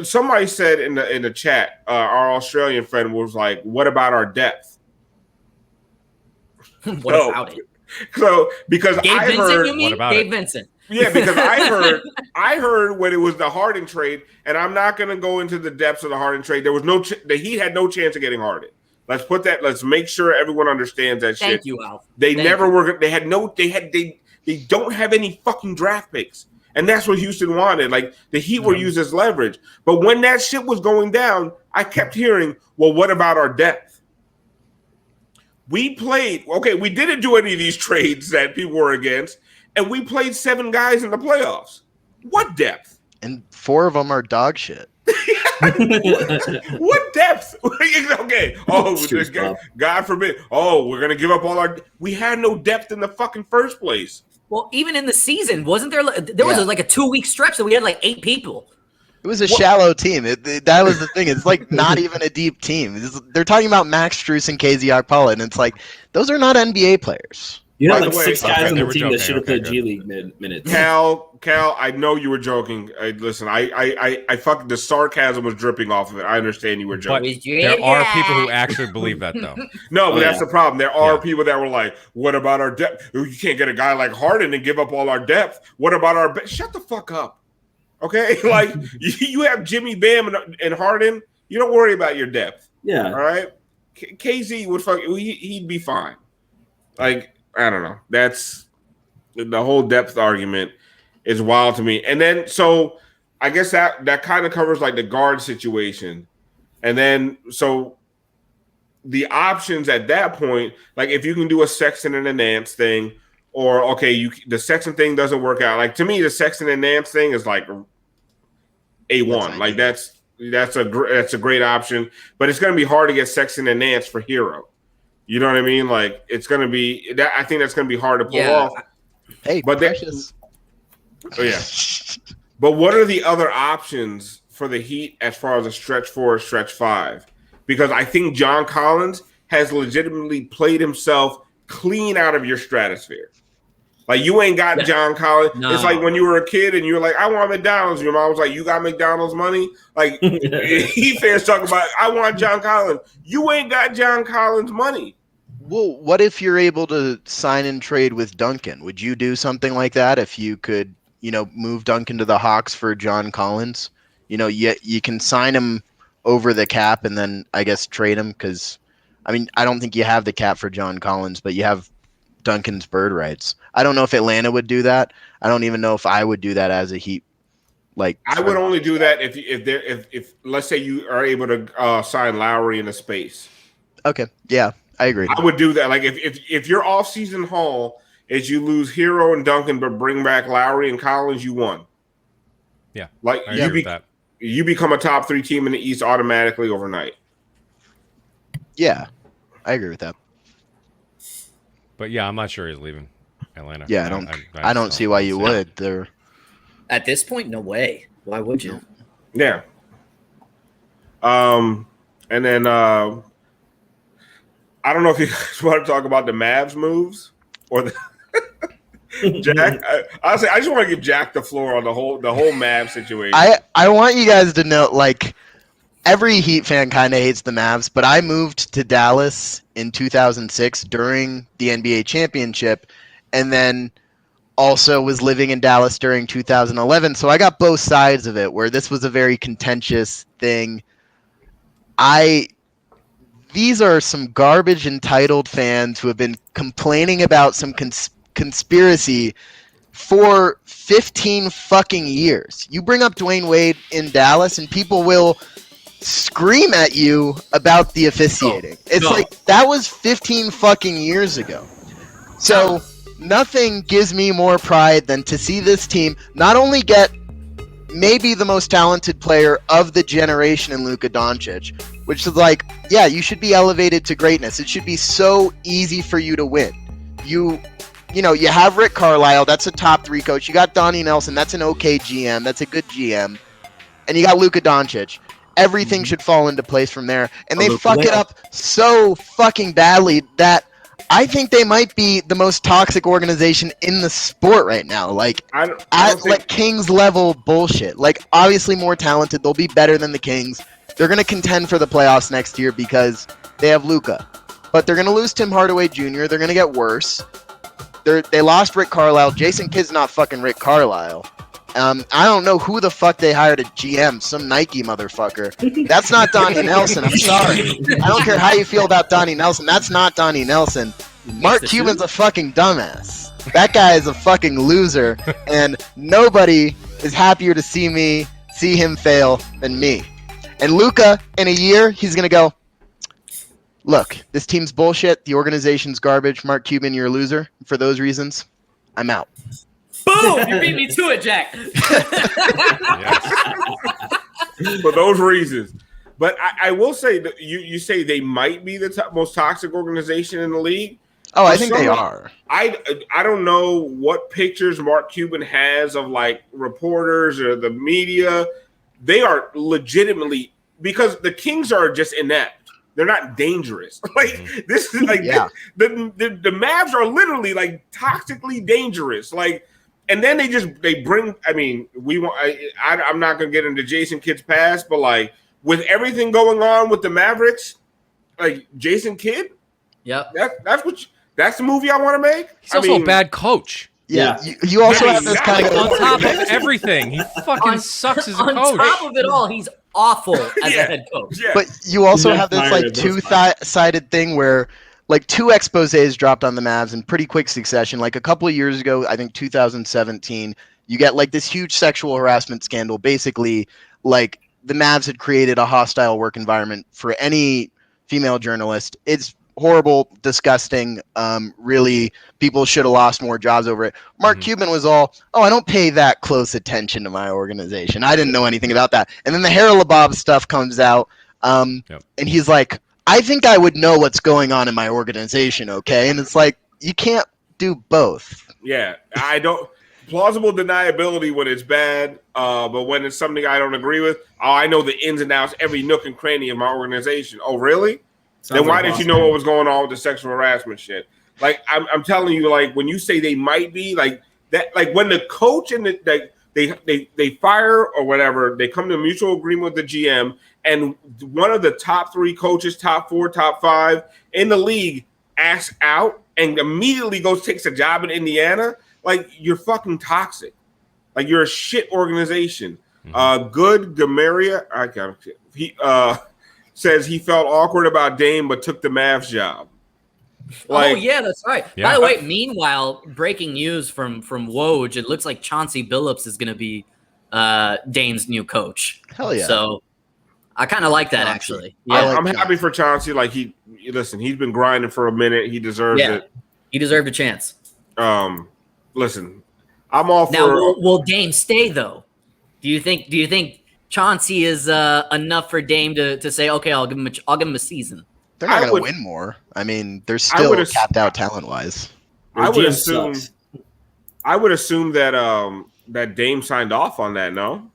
somebody said in the chat, our Australian friend was like, "What about our depth?" What about it? So because Gabe I Vincent, heard, you mean? What about Gabe it? Vincent. Yeah, because I heard when it was the Harden trade, and I'm not going to go into the depths of the Harden trade. There was the Heat had no chance of getting Harden. Let's make sure everyone understands that shit. Thank you, Alf. They don't have any fucking draft picks. And that's what Houston wanted. Like, the Heat were used as leverage. But when that shit was going down, I kept hearing, well, what about our depth? We didn't do any of these trades that people were against, and we played 7 guys in the playoffs. What depth? And 4 of them are dog shit. What depth? Okay. Oh, God forbid. Oh, we're going to give up all our... We had no depth in the fucking first place. Well, even in the season, wasn't there? There was like a 2-week stretch that we had like 8 people. It was a shallow team. That was the thing. It's like not even a deep team. They're talking about Max Strus and KZ Okpala, and it's like those are not NBA players. You know, By like the way, 6 guys on they the were team joking. that should have Okay, played G League minutes. Cal, I know you were joking. Listen, I fucking the sarcasm was dripping off of it. I understand you were But joking. there are people who actually believe that, though. No, but that's yeah. the problem. There are people that were like, "What about our depth? You can't get a guy like Harden and give up all our depth. What about our shut the fuck up, okay? Like you have Jimmy, Bam, and Harden. You don't worry about your depth. Yeah. All right. KZ would he'd be fine. Like, I don't know. That's the whole depth argument is wild to me. And then so I guess that kind of covers like the guard situation. And then so the options at that point, like if you can do a Sexton and a Nance thing, or the Sexton thing doesn't work out. Like to me, the Sexton and Nance thing is like A1. Like that's a great option, but it's going to be hard to get Sexton and Nance for Hero. You know what I mean? Like it's going to be that. I think that's going to be hard to pull off. Hey, but precious. But what are the other options for the Heat as far as a stretch 4 or stretch 5? Because I think John Collins has legitimately played himself clean out of your stratosphere. Like you ain't got John Collins. No. It's like when you were a kid and you were like, I want McDonald's. Your mom was like, you got McDonald's money? Like Heat fans talking about, I want John Collins. You ain't got John Collins money. Well, what if you're able to sign and trade with Duncan? Would you do something like that if you could, move Duncan to the Hawks for John Collins? You can sign him over the cap and then I guess trade him because, I don't think you have the cap for John Collins, but you have Duncan's bird rights. I don't know if Atlanta would do that. I don't even know if I would do that as a Heat. Like I would only do that if let's say you are able to sign Lowry in a space. Okay, yeah, I agree. I would do that. Like if your offseason haul is you lose Hero and Duncan but bring back Lowry and Collins, you won. Yeah, like you become a top 3 team in the East automatically overnight. Yeah, I agree with that. But yeah, I'm not sure he's leaving Atlanta. Yeah, I don't see why you would. They're at this point, no way. Why would you? Yeah. And then I don't know if you guys want to talk about the Mavs moves or the Jack. Honestly, I just want to give Jack the floor on the whole Mavs situation. I want you guys to know, like, every Heat fan kind of hates the Mavs, but I moved to Dallas in 2006 during the NBA championship, and then also was living in Dallas during 2011. So I got both sides of it, where this was a very contentious thing. These are some garbage entitled fans who have been complaining about some conspiracy for 15 fucking years. You bring up Dwayne Wade in Dallas and people will scream at you about the officiating. Like that was 15 fucking years ago. So nothing gives me more pride than to see this team not only get maybe the most talented player of the generation in Luka Doncic, which is like, yeah, you should be elevated to greatness. It should be so easy for you to win. you have Rick Carlisle. That's a top 3 coach. You got Donnie Nelson. That's an okay GM. That's a good GM. And you got Luka Doncic. Everything should fall into place from there. And they fuck it up so fucking badly that I think they might be the most toxic organization in the sport right now. Like, like Kings level bullshit. Like, obviously more talented. They'll be better than the Kings. They're going to contend for the playoffs next year because they have Luka. But they're going to lose Tim Hardaway Jr. They're going to get worse. They lost Rick Carlisle. Jason Kidd's not fucking Rick Carlisle. I don't know who the fuck they hired at GM, some Nike motherfucker. That's not Donnie Nelson. I'm sorry. I don't care how you feel about Donnie Nelson. That's not Donnie Nelson. Mark Cuban's a fucking dumbass. That guy is a fucking loser, and nobody is happier to see him fail than me. And Luka, in a year, he's gonna go, look, this team's bullshit. The organization's garbage. Mark Cuban, you're a loser. For those reasons, I'm out. Boom! You beat me to it, Jack. For those reasons. But I will say that you say they might be the most toxic organization in the league. Oh, I think they are. I don't know what pictures Mark Cuban has of like reporters or the media. They are legitimately, because the Kings are just inept. They're not dangerous. Like this is like the Mavs are literally like toxically dangerous. Like. And then they bring. I mean, I'm not gonna get into Jason Kidd's past, but like with everything going on with the Mavericks, like Jason Kidd, that's the movie I want to make. He's also a bad coach. Yeah, you also have this kind of on top of everything. He fucking sucks as a coach. On top of it all, he's awful as a head coach. Yeah. But you also have this like two-sided thing where. Like 2 exposés dropped on the Mavs in pretty quick succession. Like a couple of years ago, I think 2017, you get like this huge sexual harassment scandal. Basically, like the Mavs had created a hostile work environment for any female journalist. It's horrible, disgusting. Really, people should have lost more jobs over it. Mark Cuban was all, I don't pay that close attention to my organization. I didn't know anything about that. And then the Haralabob stuff comes out, and he's like, I think I would know what's going on in my organization, okay? And it's like, you can't do both. Yeah, I don't. Plausible deniability when it's bad, but when it's something I don't agree with, I know the ins and outs, every nook and cranny of my organization. Oh, really? Then why did you know what was going on with the sexual harassment shit? Like, I'm telling you, like, when you say they might be, like, that, like, when the coach and they fire or whatever, they come to a mutual agreement with the GM, and one of the top 3 coaches, top 4, top 5 in the league asks out and immediately takes a job in Indiana, like, you're fucking toxic. Like, you're a shit organization. Good Gamaria, he says he felt awkward about Dame but took the Mavs job. Like, that's right. Yeah. By the way, meanwhile, breaking news from Woj, it looks like Chauncey Billups is going to be Dame's new coach. Hell yeah. So I kind of like that, actually. Yeah. I'm happy for Chauncey. Like, he's been grinding for a minute. He deserves it. He deserved a chance. Listen, I'm all for. Now, will Dame stay though? Do you think Chauncey is enough for Dame to say, okay, I'll give him a season? They're not going to win more. I mean, they're still capped out talent-wise. I would assume that that Dame signed off on that. No.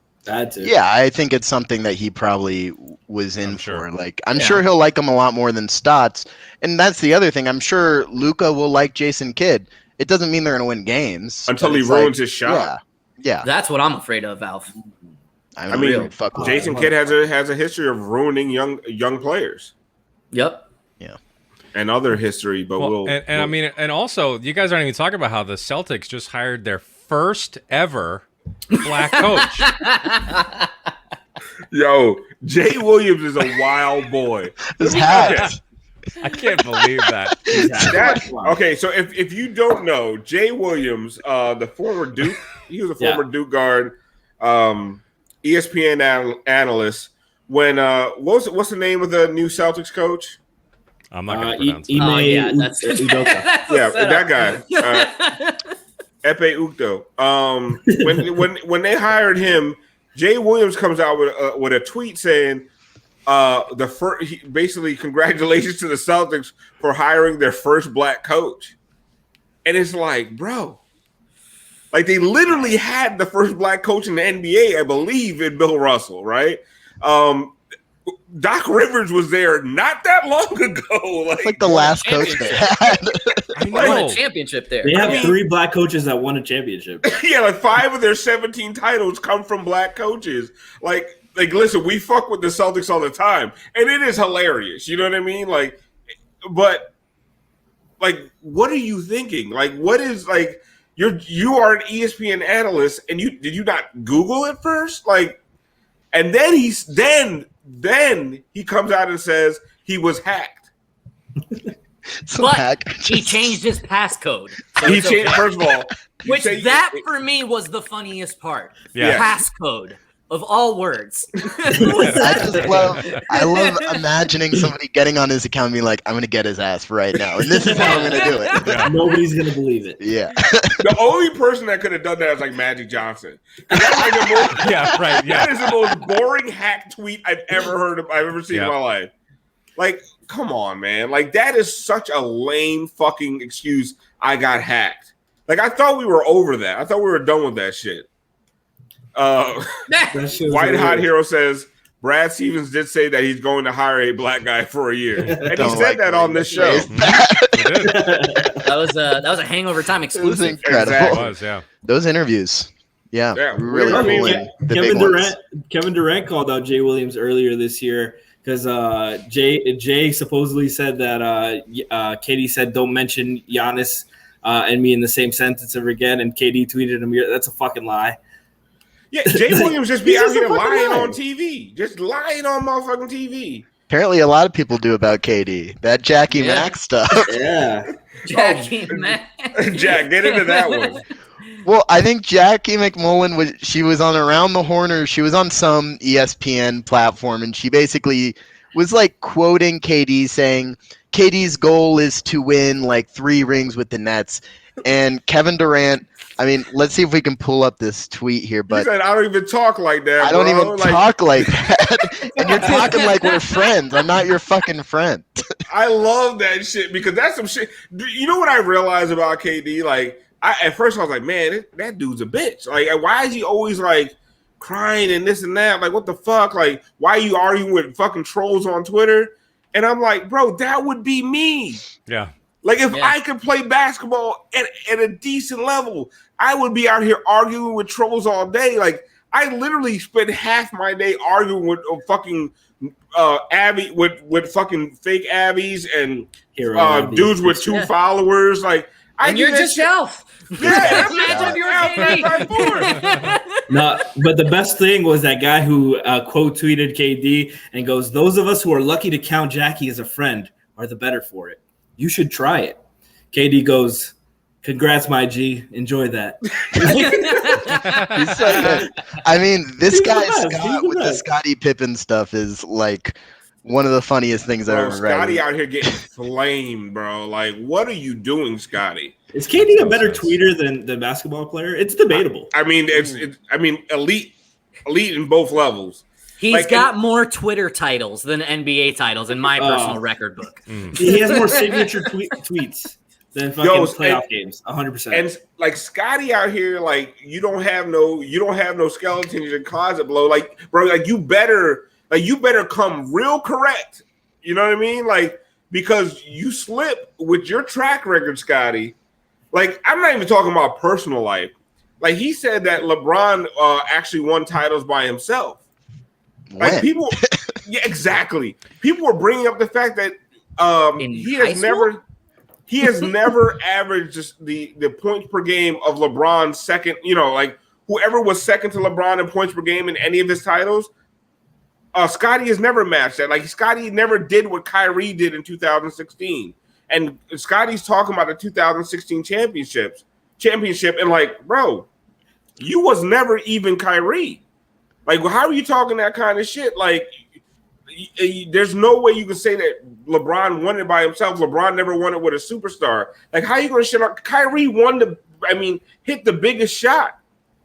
Yeah, I think it's something that he probably was in for. Like, I'm sure he'll like him a lot more than Stotts. And that's the other thing. I'm sure Luka will like Jason Kidd. It doesn't mean they're going to win games until he ruins his shot. Yeah, that's what I'm afraid of, Alf. I mean, Jason Kidd has a history of ruining young players. Yep. Yeah. And other history, but I mean, and also, you guys aren't even talking about how the Celtics just hired their first ever black coach. Yo, Jay Williams is a wild boy. His hat. I can't believe that. Okay, so if you don't know, Jay Williams, the former Duke, he was a former Duke guard, ESPN analyst. When what's the name of the new Celtics coach? I'm not going to pronounce it. That guy. Epe Udoka. When they hired him, Jay Williams comes out with a tweet saying, basically congratulations to the Celtics for hiring their first black coach. And it's like, bro, like they literally had the first black coach in the NBA, I believe, in Bill Russell, right? Doc Rivers was there not that long ago. Like the last coach they had. They won a championship there. They have 3 black coaches that won a championship. Yeah, like 5 of their 17 titles come from black coaches. Like, listen, we fuck with the Celtics all the time, and it is hilarious. You know what I mean? Like, but like, what are you thinking? Like, what is like? You are an ESPN analyst, and did you not Google it first? Like, and then he comes out and says he was hacked. But he changed his passcode. So he changed, first of all. For me was the funniest part. Yeah. Passcode of all words. I love imagining somebody getting on his account and being like, I'm going to get his ass right now. And this is how I'm going to do it. Yeah. Nobody's going to believe it. Yeah. The only person that could have done that is like Magic Johnson. That is the most boring hack tweet I've ever seen in my life. Like, come on, man. Like, that is such a lame fucking excuse. I got hacked. Like, I thought we were over that. I thought we were done with that shit. White Hot Hero says Brad Stevens did say that he's going to hire a black guy for a year, and he said that on this show. That was a Hangover Time exclusive. It was incredible. It was, those interviews, really cool. Kevin Durant called out Jay Williams earlier this year because Jay supposedly said that Katie said don't mention Giannis and me in the same sentence ever again, and KD tweeted him, "That's a fucking lie." Yeah, Jay Williams just be out here lying on TV. Just lying on motherfucking TV. Apparently a lot of people do about KD. That Jackie Mack stuff. Yeah. Jackie Mack. Jack, get into that one. Well, I think Jackie McMullen was on Around the Horn, or she was on some ESPN platform, and she basically was like quoting KD saying KD's goal is to win like 3 rings with the Nets. And Kevin Durant, I mean, let's see if we can pull up this tweet here. But he said, I don't even talk like that. I don't even talk like that. And you're talking like we're friends. I'm not your fucking friend. I love that shit because that's some shit. You know what I realized about KD? Like, at first I was like, man, that dude's a bitch. Like, why is he always like crying and this and that? Like, what the fuck? Like, why are you arguing with fucking trolls on Twitter? And I'm like, bro, that would be me. Yeah. Like, if I could play basketball at a decent level, I would be out here arguing with trolls all day. Like, I literally spend half my day arguing with fucking Abby, with fucking fake Abbies and dudes with 2 followers. Like, you're just Elf. Yeah, imagine you're KD. No, but the best thing was that guy who quote tweeted KD and goes, "Those of us who are lucky to count Jackie as a friend are the better for it. You should try it." KD goes, "Congrats, my G. Enjoy that." He's so good. I mean, this guy Scott with the Scottie Pippen stuff is like one of the funniest things I've ever read. Scottie out here getting flamed, bro. Like, what are you doing, Scottie? Is KD a better tweeter than the basketball player? It's debatable. I mean, elite in both levels. He's got more Twitter titles than NBA titles in my personal record book. He has more signature tweets than fucking playoff games. 100%. And like Scottie out here, like you don't have no skeletons in your closet, like bro. Like you better come real correct. You know what I mean? Like because you slip with your track record, Scottie. Like I'm not even talking about personal life. Like he said that LeBron actually won titles by himself. Like people, yeah, exactly. People were bringing up the fact that he has never averaged just the points per game of LeBron's second. You know, like whoever was second to LeBron in points per game in any of his titles. Scottie has never matched that. Like Scottie never did what Kyrie did in 2016, and Scottie's talking about the 2016 championship, and like, bro, you was never even Kyrie. Like, how are you talking that kind of shit? Like, there's no way you can say that LeBron won it by himself. LeBron never won it with a superstar. Like, how are you going to shit on Kyrie? Hit the biggest shot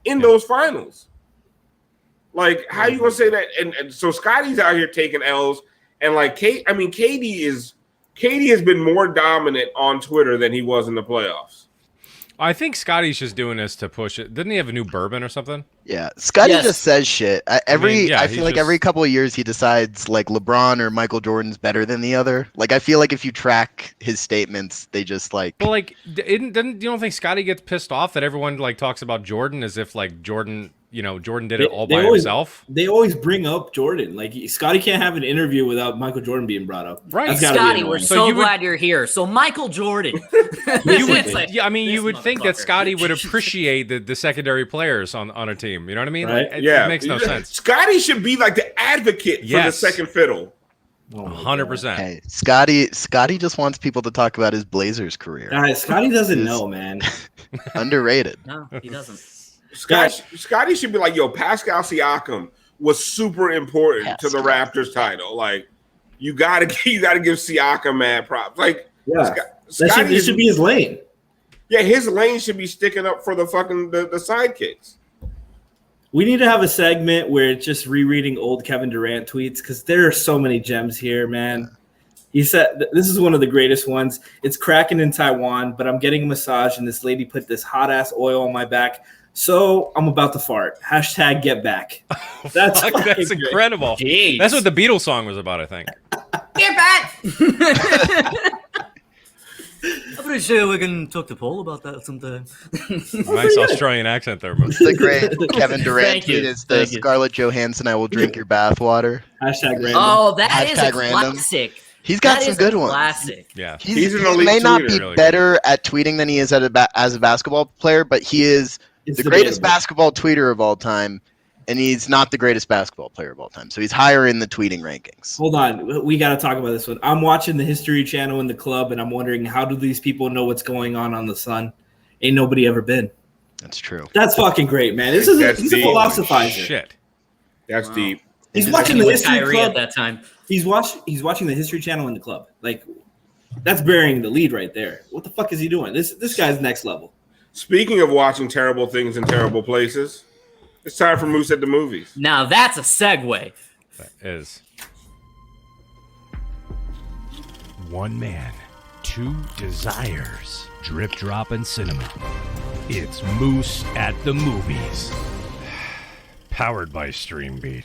in those finals. Like, how are you going to say that? And so Scottie's out here taking L's, and like, KD has been more dominant on Twitter than he was in the playoffs. I think Scotty's just doing this to push it. Didn't he have a new bourbon or something? Yeah, Scotty Yes. just says shit. I feel like he's every just- couple of years he decides like LeBron or Michael Jordan's better than the other. Like I feel like if you track his statements, they just like. Well, like, you don't think Scotty gets pissed off that everyone like talks about Jordan as if like Jordan did it all by himself? They always bring up Jordan. Like Scotty can't have an interview without Michael Jordan being brought up. Right. That's gotta be Scotty, annoying. we're So so you would- glad you're here. So Michael Jordan. You would, It's like, yeah, I mean, you this would think that motherfucker. Scotty would appreciate the secondary players on a team. You know what I mean? Right. Like, it Yeah, makes no sense. Scotty should be like the advocate for the Yes. second fiddle. Oh my 100%. Hey, Scotty just wants people to talk about his Blazers career. God. Scotty doesn't know, man. Underrated. No, he doesn't. Scotty should be like, yo, Pascal Siakam was super important to the Raptors title. Like, you gotta give Siakam mad props. Like, Yeah, Scotty this should be his lane. Yeah, his lane should be sticking up for the fucking the sidekicks. We need to have a segment where it's just rereading old Kevin Durant tweets because there are so many gems here, man. He said, this is one of the greatest ones. It's cracking in Taiwan, but I'm getting a massage and this lady put this hot ass oil on my back. So I'm about to fart. #get back. That's Fuck, that's fucking great. incredible. Jeez. That's what the Beatles song was about, I think. Get back! I'm pretty sure we can talk to Paul about that sometime. Nice Australian accent there, Moose. The great Kevin Durant Thank you. tweet is the Thank you. Scarlett Johansson, I will drink your bathwater. #random. Oh, that is a Hashtag random. classic. He's got That some is good a ones. Classic. Yeah. He's an He elite may not tweeter. be Really better at tweeting than he is as a basketball player, but he is It's the greatest debatable. basketball tweeter of all time, and he's not the greatest basketball player of all time. So he's higher in the tweeting rankings. Hold on, we got to talk about this one. I'm watching the History Channel in the club, and I'm wondering how do these people know what's going on the sun? Ain't nobody ever been. That's true. That's fucking great, man. That's He's a deep. philosophizer. Shit. That's Wow. deep. He's watching the With History Kyrie Club. at that time. He's watching the History Channel in the club. Like that's burying the lead right there. What the fuck is he doing? This guy's next level. Speaking of watching terrible things in terrible places, it's time for Moose at the Movies. Now that's a segue. That is. One man, two desires. Drip dropping cinema. It's Moose at the Movies. Powered by Streambeat.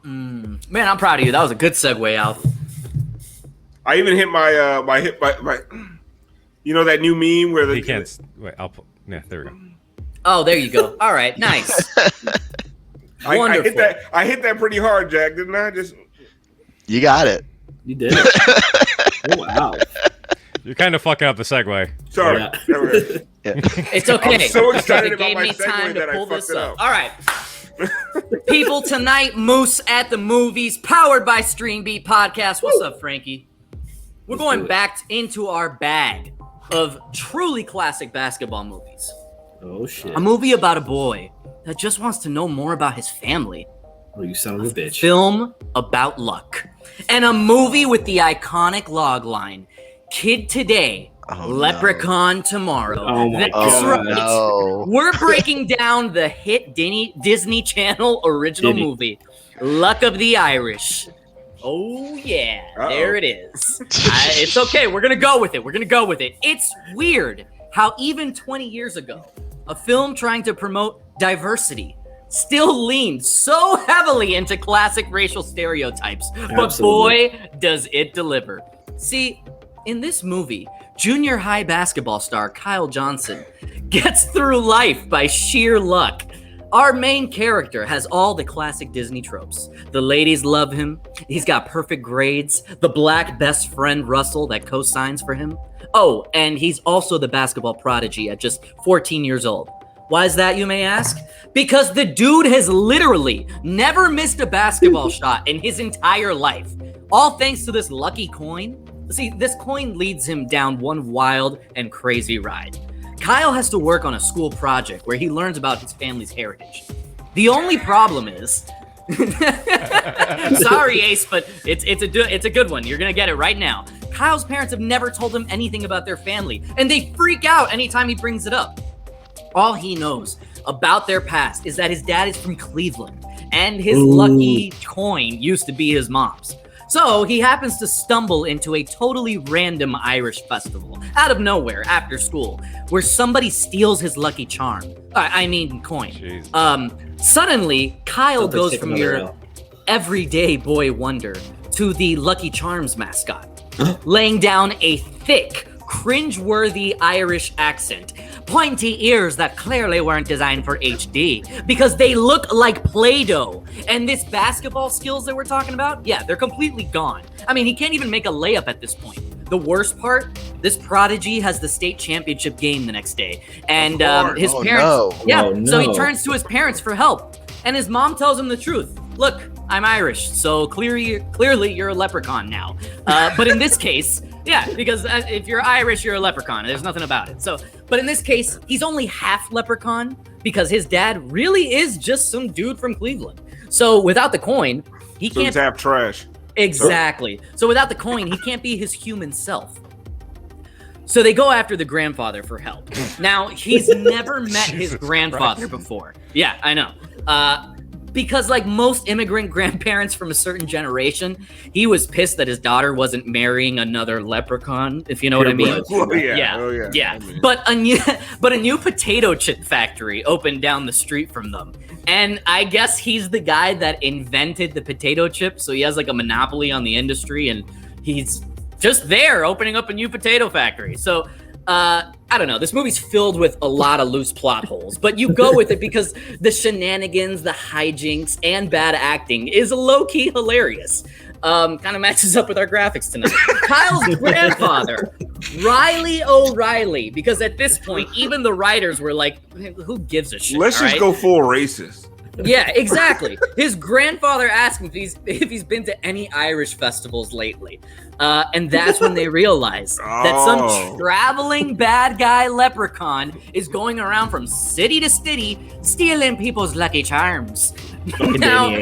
Man, I'm proud of you. That was a good segue, Alf. I even hit my you know that new meme where He can't. Wait, I'll put. Yeah, there we go. Oh, there you go. All right, nice. I Wonderful. hit that pretty hard, Jack, didn't I? Just You got it. You did it. Oh, wow. You're kind of fucking up the segue. sorry. Yeah. Okay. It's okay. I'm so excited It about gave my me segue time to that I pull fucked this it up. up. All right. People, tonight, Moose at the Movies, powered by Streambeat Podcast. What's up, Frankie? We're going back into our bag of truly classic basketball movies. Oh shit. A movie about a boy that just wants to know more about his family. Oh, you son of a bitch. Film about luck. And a movie with the iconic log line, Kid Today, Oh, Leprechaun Tomorrow. Oh my That's Oh God. right. no. We're breaking down the hit Disney Channel original Disney. movie, Luck of the Irish. Oh, yeah. Uh-oh. There it is. It's okay. We're going to go with it. It's weird how even 20 years ago, a film trying to promote diversity still leaned so heavily into classic racial stereotypes. But Absolutely. boy, does it deliver. See, in this movie, junior high basketball star Kyle Johnson gets through life by sheer luck. Our main character has all the classic Disney tropes. The ladies love him. He's got perfect grades. The black best friend Russell that co-signs for him. Oh, and he's also the basketball prodigy at just 14 years old. Why is that, you may ask? Because the dude has literally never missed a basketball shot in his entire life. All thanks to this lucky coin. See, this coin leads him down one wild and crazy ride. Kyle has to work on a school project where he learns about his family's heritage. The only problem is, sorry Ace, but it's a good one. You're gonna get it right now. Kyle's parents have never told him anything about their family, and they freak out anytime he brings it up. All he knows about their past is that his dad is from Cleveland, and his lucky coin used to be his mom's. So he happens to stumble into a totally random Irish festival out of nowhere after school, where somebody steals his lucky charm. Coin. Jeez. Suddenly, Kyle goes from your everyday boy wonder to the Lucky Charms mascot, laying down a thick, cringe-worthy Irish accent, pointy ears that clearly weren't designed for HD because they look like Play-Doh. And this basketball skills that we're talking about, yeah, they're completely gone. I mean, he can't even make a layup at this point. The worst part, this prodigy has the state championship game the next day. And his parents, so he turns to his parents for help. And his mom tells him the truth. Look, I'm Irish, so clearly you're a leprechaun now. But in this case, yeah, because if you're Irish, you're a leprechaun. There's nothing about it. So, but in this case, he's only half leprechaun because his dad really is just some dude from Cleveland. So without the coin, he can't. He's half trash. Exactly. So without the coin, he can't be his human self. So they go after the grandfather for help. Now, he's never met his grandfather before. Yeah, I know. Because like most immigrant grandparents from a certain generation, he was pissed that his daughter wasn't marrying another leprechaun, if you know what I mean. Oh, yeah. But a new potato chip factory opened down the street from them. And I guess he's the guy that invented the potato chip, so he has like a monopoly on the industry, and he's just there opening up a new potato factory. So I don't know. This movie's filled with a lot of loose plot holes, but you go with it because the shenanigans, the hijinks, and bad acting is low-key hilarious. Kind of matches up with our graphics tonight. Kyle's grandfather, Riley O'Reilly, because at this point, even the writers were like, who gives a shit? Let's just go full racist. Yeah, exactly. His grandfather asked him if he's been to any Irish festivals lately. And that's when they realize that some traveling bad guy leprechaun is going around from city to city stealing people's lucky charms. Now,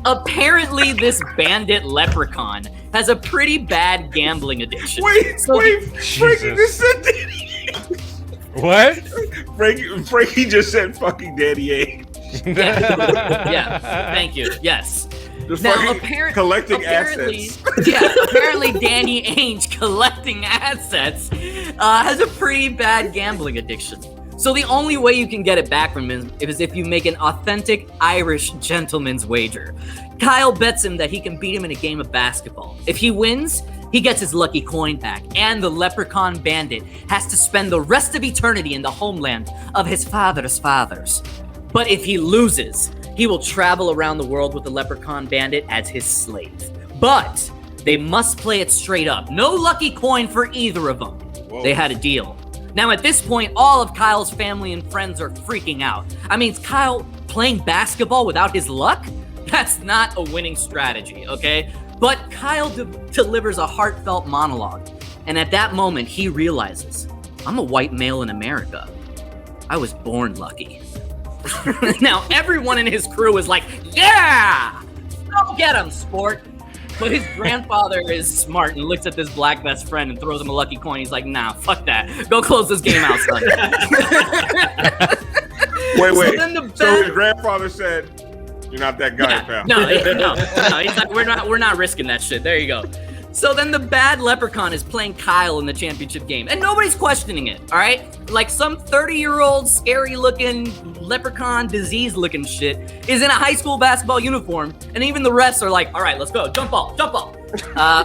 apparently this bandit leprechaun has a pretty bad gambling addiction. Wait, Frankie just said that. What? Frankie just said fucking Daddy Ainge. Yeah, thank you. Yes. Now, collecting assets. Yeah, apparently Danny Ainge, collecting assets, has a pretty bad gambling addiction. So the only way you can get it back from him is if you make an authentic Irish gentleman's wager. Kyle bets him that he can beat him in a game of basketball. If he wins, he gets his lucky coin back, and the leprechaun bandit has to spend the rest of eternity in the homeland of his father's fathers. But if he loses, he will travel around the world with the leprechaun bandit as his slave. But they must play it straight up. No lucky coin for either of them. Whoa. They had a deal. Now at this point, all of Kyle's family and friends are freaking out. I mean, is Kyle playing basketball without his luck? That's not a winning strategy, okay? But Kyle delivers a heartfelt monologue. And at that moment, he realizes, I'm a white male in America. I was born lucky. Now, everyone in his crew is like, yeah! Go get him, sport! But his grandfather is smart and looks at this black best friend and throws him a lucky coin. He's like, nah, fuck that. Go close this game out, son. Wait. So his grandfather said, you're not that guy, pal. No. He's like, we're not risking that shit. There you go. So then the bad leprechaun is playing Kyle in the championship game, and nobody's questioning it, all right? Like some 30-year-old scary-looking leprechaun disease-looking shit is in a high school basketball uniform, and even the refs are like, all right, let's go, jump ball.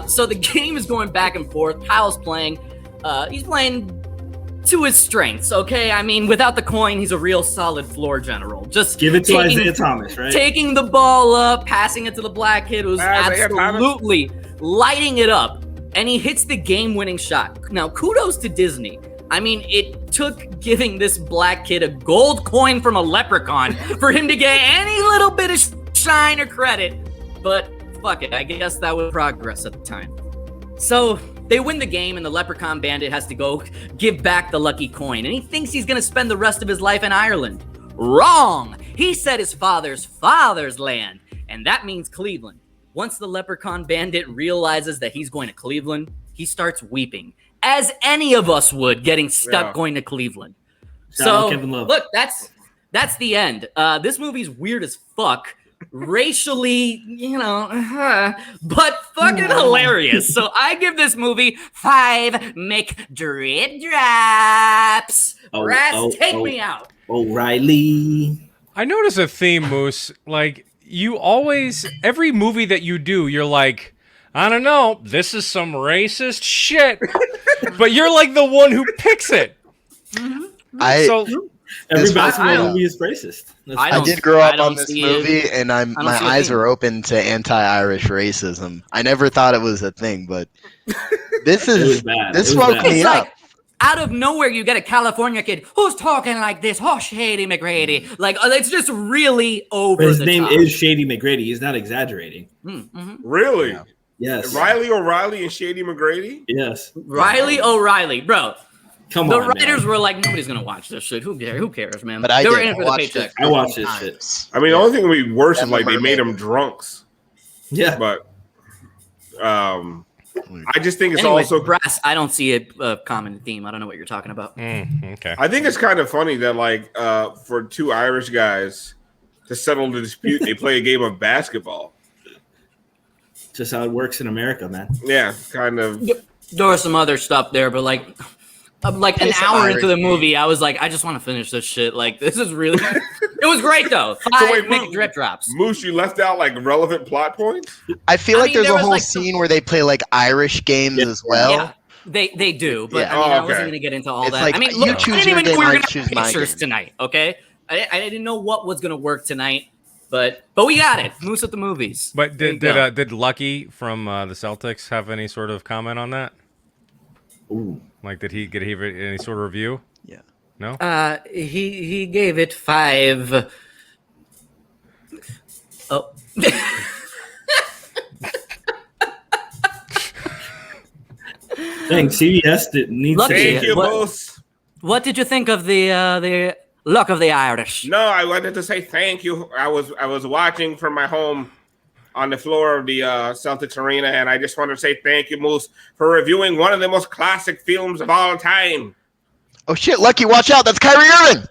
So the game is going back and forth. Kyle's playing. He's playing to his strengths, okay? I mean, without the coin, he's a real solid floor general. Just give it to Isaiah Thomas, right? Taking the ball up, passing it to the black kid who's absolutely lighting it up, and he hits the game-winning shot. Now, kudos to Disney. I mean, it took giving this black kid a gold coin from a leprechaun for him to get any little bit of shine or credit, but fuck it, I guess that was progress at the time. So they win the game, and the leprechaun bandit has to go give back the lucky coin, and he thinks he's going to spend the rest of his life in Ireland. Wrong! He said his father's land, and that means Cleveland. Once the leprechaun bandit realizes that he's going to Cleveland, he starts weeping, as any of us would getting stuck going to Cleveland. So, look, that's the end. This movie's weird as fuck, racially, but fucking hilarious. So I give this movie 5 McDrip drops. Brass, take me out. O'Reilly. I notice a theme, Moose. Like, you always, every movie that you do, you're like, I don't know, this is some racist shit. But you're like the one who picks it. Every basketball movie is racist. I did grow up on this movie, and my eyes are open to anti-Irish racism. I never thought it was a thing, but this woke me up. Out of nowhere, you get a California kid who's talking like this. Oh, Shady McGrady. Like, it's just really over the top. His name is Shady McGrady. He's not exaggerating. Really? Yeah. Yes. Riley O'Reilly and Shady McGrady? Yes. Riley O'Reilly. Bro. Come on, the writers man. were like, nobody's going to watch this shit. Who cares, man? But they were in it for the paycheck. I watched this shit. I mean, the only thing that would be worse is like they made them drunks. Yeah. But I just think it's Anyways, also Brass. I don't see a common theme. I don't know what you're talking about. Okay. I think it's kind of funny that like for two Irish guys to settle the dispute, they play a game of basketball. Just how it works in America, man. Yeah, kind of. There was some other stuff there, but like an hour into the movie, I was like, I just want to finish this shit. Like, this is really. It was great though. 5 McDrip drops. Moose, you left out like relevant plot points. I feel like there's a whole scene where they play like Irish games as well. Yeah. They do, but I mean, I wasn't going to get into all that. Like, I mean, look, I didn't even know we were going to have pictures pictures tonight. Okay, I didn't know what was going to work tonight, but we got it. Moose at the movies. But did Lucky from the Celtics have any sort of comment on that? Ooh. Like, did he any sort of review? Yeah. No. He gave it 5. Oh. Dang, CBS needs to. Thank you, Moose. What did you think of the luck of the Irish? No, I wanted to say thank you. I was watching from my home on the floor of the Celtics arena, and I just wanted to say thank you, Moose, for reviewing one of the most classic films of all time. Oh shit, Lucky, watch out! That's Kyrie Irving.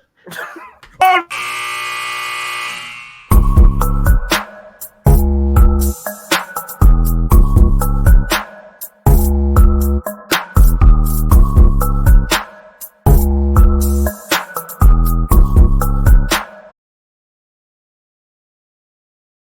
Oh!